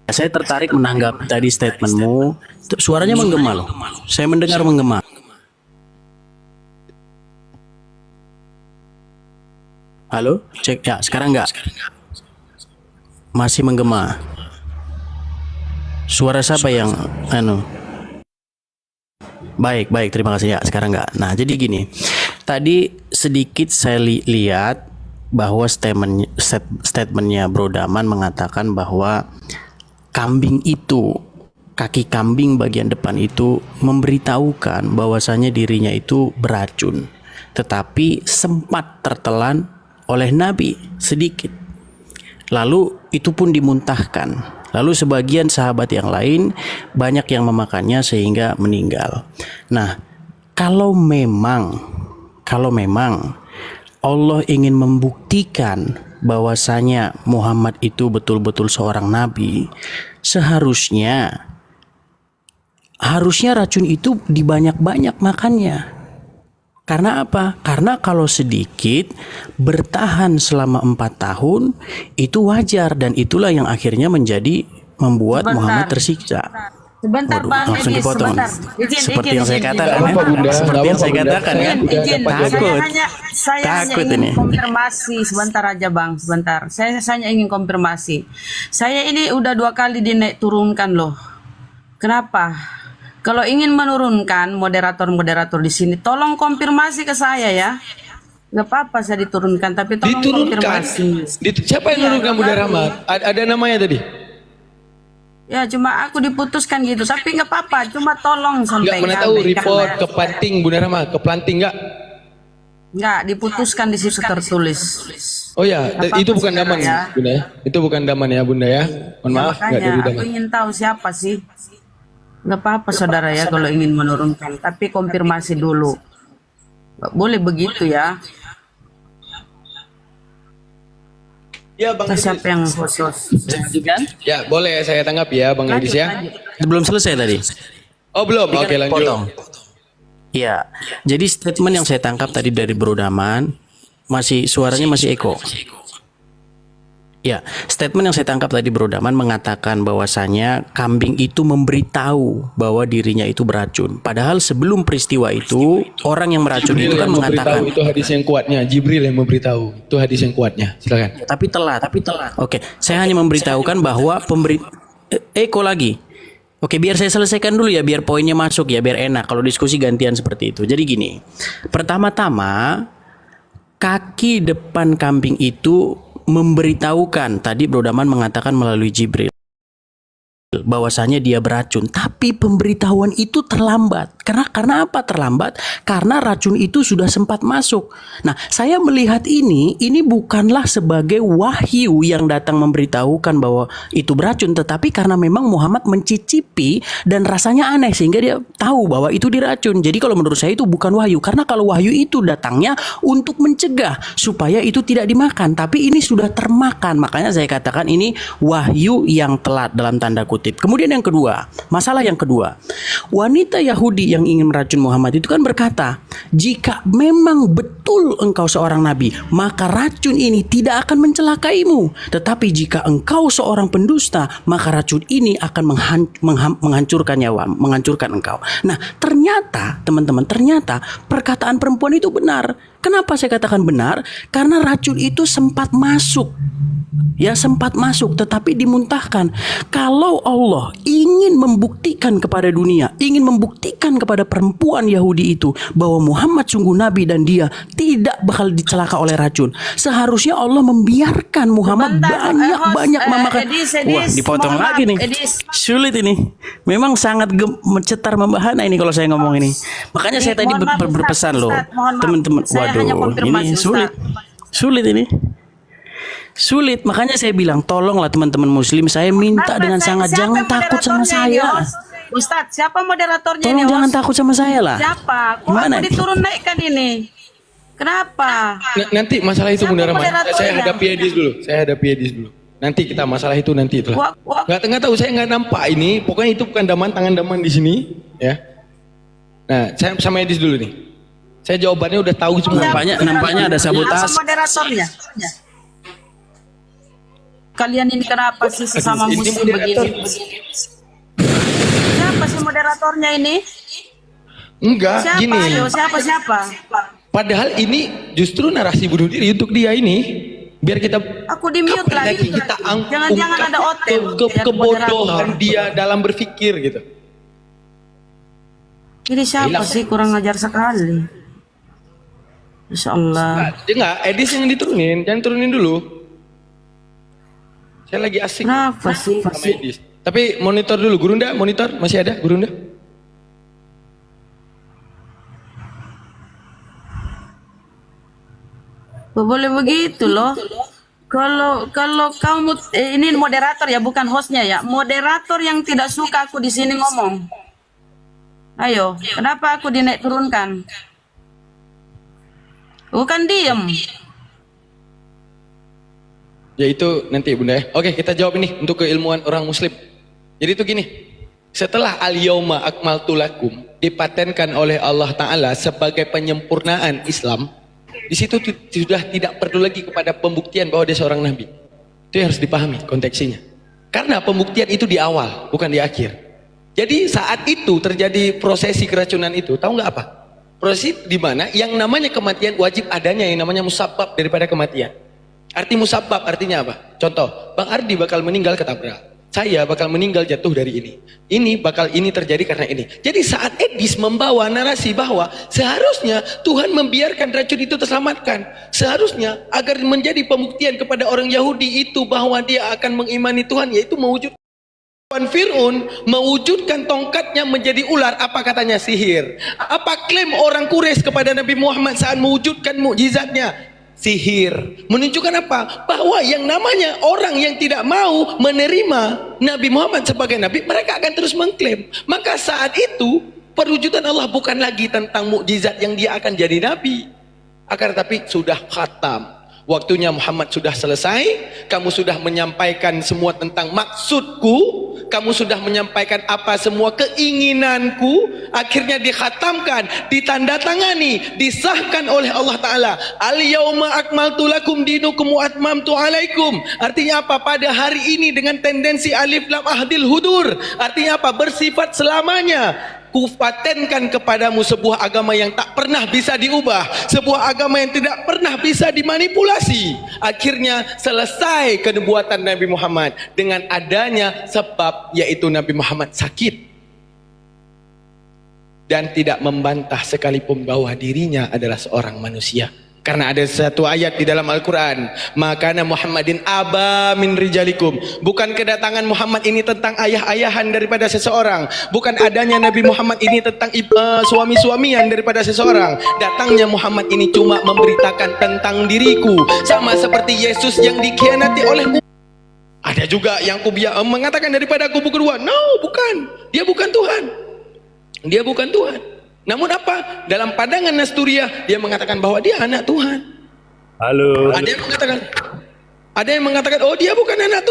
[SPEAKER 15] Saya tertarik menanggapi tadi statementmu. Suaranya menggema loh. Saya mendengar menggema. Halo, cek ya. Sekarang enggak? Masih menggema. Suara siapa yang Baik, terima kasih ya. Sekarang enggak. Nah, jadi gini. Tadi sedikit saya lihat bahwa statementnya Bro Daman mengatakan bahwa kambing itu, kaki kambing bagian depan itu memberitahukan bahwasanya dirinya itu beracun, tetapi sempat tertelan oleh Nabi sedikit. Lalu itu pun dimuntahkan. Lalu sebagian sahabat yang lain banyak yang memakannya sehingga meninggal. Nah, kalau memang Allah ingin membuktikan bahwasanya Muhammad itu betul-betul seorang nabi, seharusnya racun itu dibanyak-banyak makannya. Karena apa? Karena kalau sedikit bertahan selama 4 tahun itu wajar, dan itulah yang akhirnya membuat Muhammad tersiksa.
[SPEAKER 2] Sebentar Bang
[SPEAKER 15] langsung
[SPEAKER 2] Edis,
[SPEAKER 15] dipotong.
[SPEAKER 2] sebentar.
[SPEAKER 15] Seperti yang saya katakan ya. Seperti yang saya katakan ya. Takut.
[SPEAKER 2] Saya hanya ingin konfirmasi sebentar aja Bang, sebentar. Saya hanya ingin konfirmasi. Saya ini udah 2 kali dinaik turunkan loh. Kenapa? Kalau ingin menurunkan moderator-moderator di sini, tolong konfirmasi ke saya ya. Gak apa-apa saya diturunkan, tapi tolong konfirmasi.
[SPEAKER 5] Siapa yang menurunkan Bunda Rahmat? Ada namanya tadi?
[SPEAKER 2] Ya cuma aku diputuskan gitu, tapi nggak apa-apa, cuma tolong sampaikan.
[SPEAKER 5] Nggak mana tahu report ke Planting, Bunda Rahma, ke Planting nggak?
[SPEAKER 2] Nggak, diputuskan di situ tertulis.
[SPEAKER 5] Oh ya, itu bukan Daman ya, Bunda ya? Itu bukan Daman ya Bunda ya? Mohon maaf, nggak jadi Daman.
[SPEAKER 2] Aku ingin tahu siapa sih. Nggak apa-apa saudara ya kalau ingin menurunkan, tapi konfirmasi dulu. Nggak boleh begitu ya.
[SPEAKER 5] Ya Bang Edis.
[SPEAKER 2] Siapa yang khusus?
[SPEAKER 5] Ya boleh saya tanggap ya Bang Edis ya.
[SPEAKER 15] Belum selesai tadi.
[SPEAKER 5] Oh belum, oke lanjut.
[SPEAKER 15] Ya, jadi statement yang saya tangkap tadi dari Bro Daman suaranya masih eko. Ya, statement yang saya tangkap tadi Bro Daman mengatakan bahwasanya kambing itu memberitahu bahwa dirinya itu beracun. Padahal sebelum peristiwa itu orang yang meracun itu kan mengatakan
[SPEAKER 5] itu hadis yang kuatnya, Jibril yang memberitahu. Itu hadis yang kuatnya. Silakan.
[SPEAKER 15] Tapi telat. Oke, saya hanya memberitahukan bahwa eko lagi. Oke, biar saya selesaikan dulu ya, biar poinnya masuk ya, biar enak kalau diskusi gantian seperti itu. Jadi gini, pertama-tama kaki depan kambing itu memberitahukan, tadi Bro Daman mengatakan melalui Jibril, bahwasanya dia beracun, tapi pemberitahuan itu terlambat. Karena apa terlambat? Karena racun itu sudah sempat masuk. Nah, saya melihat ini bukanlah sebagai wahyu yang datang memberitahukan bahwa itu beracun, tetapi karena memang Muhammad mencicipi dan rasanya aneh sehingga dia tahu bahwa itu diracun. Jadi kalau menurut saya itu bukan wahyu, karena kalau wahyu itu datangnya untuk mencegah supaya itu tidak dimakan, tapi ini sudah termakan. Makanya saya katakan ini wahyu yang telat dalam tanda kutip. Kemudian yang kedua, masalah yang kedua, wanita Yahudi yang ingin meracun Muhammad itu kan berkata, jika memang betul engkau seorang nabi, maka racun ini tidak akan mencelakaimu. Tetapi jika engkau seorang pendusta, maka racun ini akan menghancurkan nyawa, menghancurkan engkau. Nah, ternyata teman-teman, ternyata perkataan perempuan itu benar. Kenapa saya katakan benar? Karena racun itu sempat masuk. Ya, sempat masuk tetapi dimuntahkan. Kalau Allah ingin membuktikan kepada dunia, ingin membuktikan kepada perempuan Yahudi itu bahwa Muhammad sungguh nabi dan dia tidak bakal dicelaka oleh racun, seharusnya Allah membiarkan Muhammad banyak memakan. Wah, dipotong lagi nih. Sulit ini. Memang sangat mencetar membahana ini kalau saya ngomong ini. Makanya saya tadi berpesan loh, teman-teman. Waduh, ini sulit ini. Sulit, makanya saya bilang tolonglah teman-teman muslim, saya minta dengan sangat jangan takut sama saya.
[SPEAKER 2] Ustadz, siapa moderatornya
[SPEAKER 15] Tolong
[SPEAKER 2] ini?
[SPEAKER 15] jangan takut sama saya lah.
[SPEAKER 2] Siapa? Kok
[SPEAKER 15] Gimana
[SPEAKER 2] aku
[SPEAKER 15] nih?
[SPEAKER 2] diturun naikkan ini? Kenapa?
[SPEAKER 5] Nanti masalah itu
[SPEAKER 2] Siapa
[SPEAKER 5] Bunda Rahman.
[SPEAKER 2] moderatornya?
[SPEAKER 5] Saya hadapi Edis dulu. Nanti kita masalah itu nanti itulah. Nggak tahu, saya nggak nampak ini. Pokoknya itu bukan tangan daman di sini, ya. Nah, saya sama Edis dulu nih. Saya jawabannya udah tahu semua.
[SPEAKER 15] Nampaknya ada sabotase.
[SPEAKER 2] Siapa moderatornya? Kalian ini kenapa sih sesama
[SPEAKER 5] Ini
[SPEAKER 2] muslim
[SPEAKER 5] moderator.
[SPEAKER 2] begini? Siapa sih moderatornya ini?
[SPEAKER 5] Enggak,
[SPEAKER 2] Siapa?
[SPEAKER 5] gini.
[SPEAKER 2] Ayo, siapa?
[SPEAKER 5] Padahal ini justru narasi bunuh diri untuk dia ini. Biar kita
[SPEAKER 2] Aku di mute lagi.
[SPEAKER 5] kita
[SPEAKER 2] Jangan-jangan ada hotel.
[SPEAKER 5] kebodohan dia dalam berpikir gitu.
[SPEAKER 2] Ini siapa
[SPEAKER 5] Hilang.
[SPEAKER 2] sih? Kurang ajar sekali. Insya Allah.
[SPEAKER 5] Enggak, Edis yang diturunin, jangan turunin dulu. Saya lagi asik
[SPEAKER 2] Kenapa sih?
[SPEAKER 5] sama Edis. Tapi monitor dulu, Gurunda, monitor masih ada, Gurunda?
[SPEAKER 2] Gak boleh begitu loh. Kalau kamu ini moderator ya, bukan hostnya ya. Moderator yang tidak suka aku di sini ngomong. Ayo, kenapa aku dinaik turunkan? Bukan diem.
[SPEAKER 5] Ya itu nanti Bunda ya. Oke, kita jawab ini untuk keilmuan orang muslim. Jadi itu gini. Setelah al-yauma akmaltu lakum dipatenkan oleh Allah Ta'ala sebagai penyempurnaan Islam, di situ sudah tidak perlu lagi kepada pembuktian bahwa dia seorang nabi. Itu yang harus dipahami konteksinya. Karena pembuktian itu di awal, bukan di akhir. Jadi saat itu terjadi prosesi keracunan itu, tahu nggak apa? Prosesi di mana yang namanya kematian wajib adanya yang namanya musabbab daripada kematian. Arti musabbab artinya apa? Contoh, Bang Ardi bakal meninggal ketabrak. Saya bakal meninggal jatuh dari ini. Ini bakal ini terjadi karena ini. Jadi saat Edis membawa narasi bahwa seharusnya Tuhan membiarkan racun itu terselamatkan. Seharusnya agar menjadi pembuktian kepada orang Yahudi itu bahwa dia akan mengimani Tuhan, yaitu mewujudkan Fir'aun mewujudkan tongkatnya menjadi ular. Apa katanya? Sihir. Apa klaim orang Quraisy kepada Nabi Muhammad saat mewujudkan mukjizatnya? Sihir. Menunjukkan apa? Bahwa yang namanya orang yang tidak mau menerima Nabi Muhammad sebagai Nabi, mereka akan terus mengklaim. Maka saat itu perwujudan Allah bukan lagi tentang mukjizat yang dia akan jadi Nabi, akan tetapi sudah khatam. Waktunya Muhammad sudah selesai, kamu sudah menyampaikan semua tentang maksudku, kamu sudah menyampaikan apa semua keinginanku, akhirnya dikhatamkan, ditandatangani, disahkan oleh Allah Ta'ala. Al-yawma akmaltu lakum dinukum wa atmamtu alaikum. Artinya apa? Pada hari ini dengan tendensi alif lam ahdil hudur. Artinya apa? Bersifat selamanya. Kupatenkan kepadamu sebuah agama yang tak pernah bisa diubah, sebuah agama yang tidak pernah bisa dimanipulasi. Akhirnya selesai kenubuatan Nabi Muhammad dengan adanya sebab, yaitu Nabi Muhammad sakit dan tidak membantah sekalipun bahwa dirinya adalah seorang manusia. Karena ada satu ayat di dalam Al-Quran, makana Muhammadin aba min rijalikum. Bukan kedatangan Muhammad ini tentang ayah-ayahan daripada seseorang. Bukan adanya Nabi Muhammad ini tentang suami-suamian daripada seseorang. Datangnya Muhammad ini cuma memberitakan tentang diriku. Sama seperti Yesus yang dikhianati oleh ada juga yang mengatakan daripada kubu kedua. No, bukan. Dia bukan Tuhan. Dia bukan Tuhan. Namun apa? Dalam pandangan Nasturiyah dia mengatakan bahwa dia anak Tuhan.
[SPEAKER 7] Halo.
[SPEAKER 5] Ada yang mengatakan oh dia bukan anak Tuhan.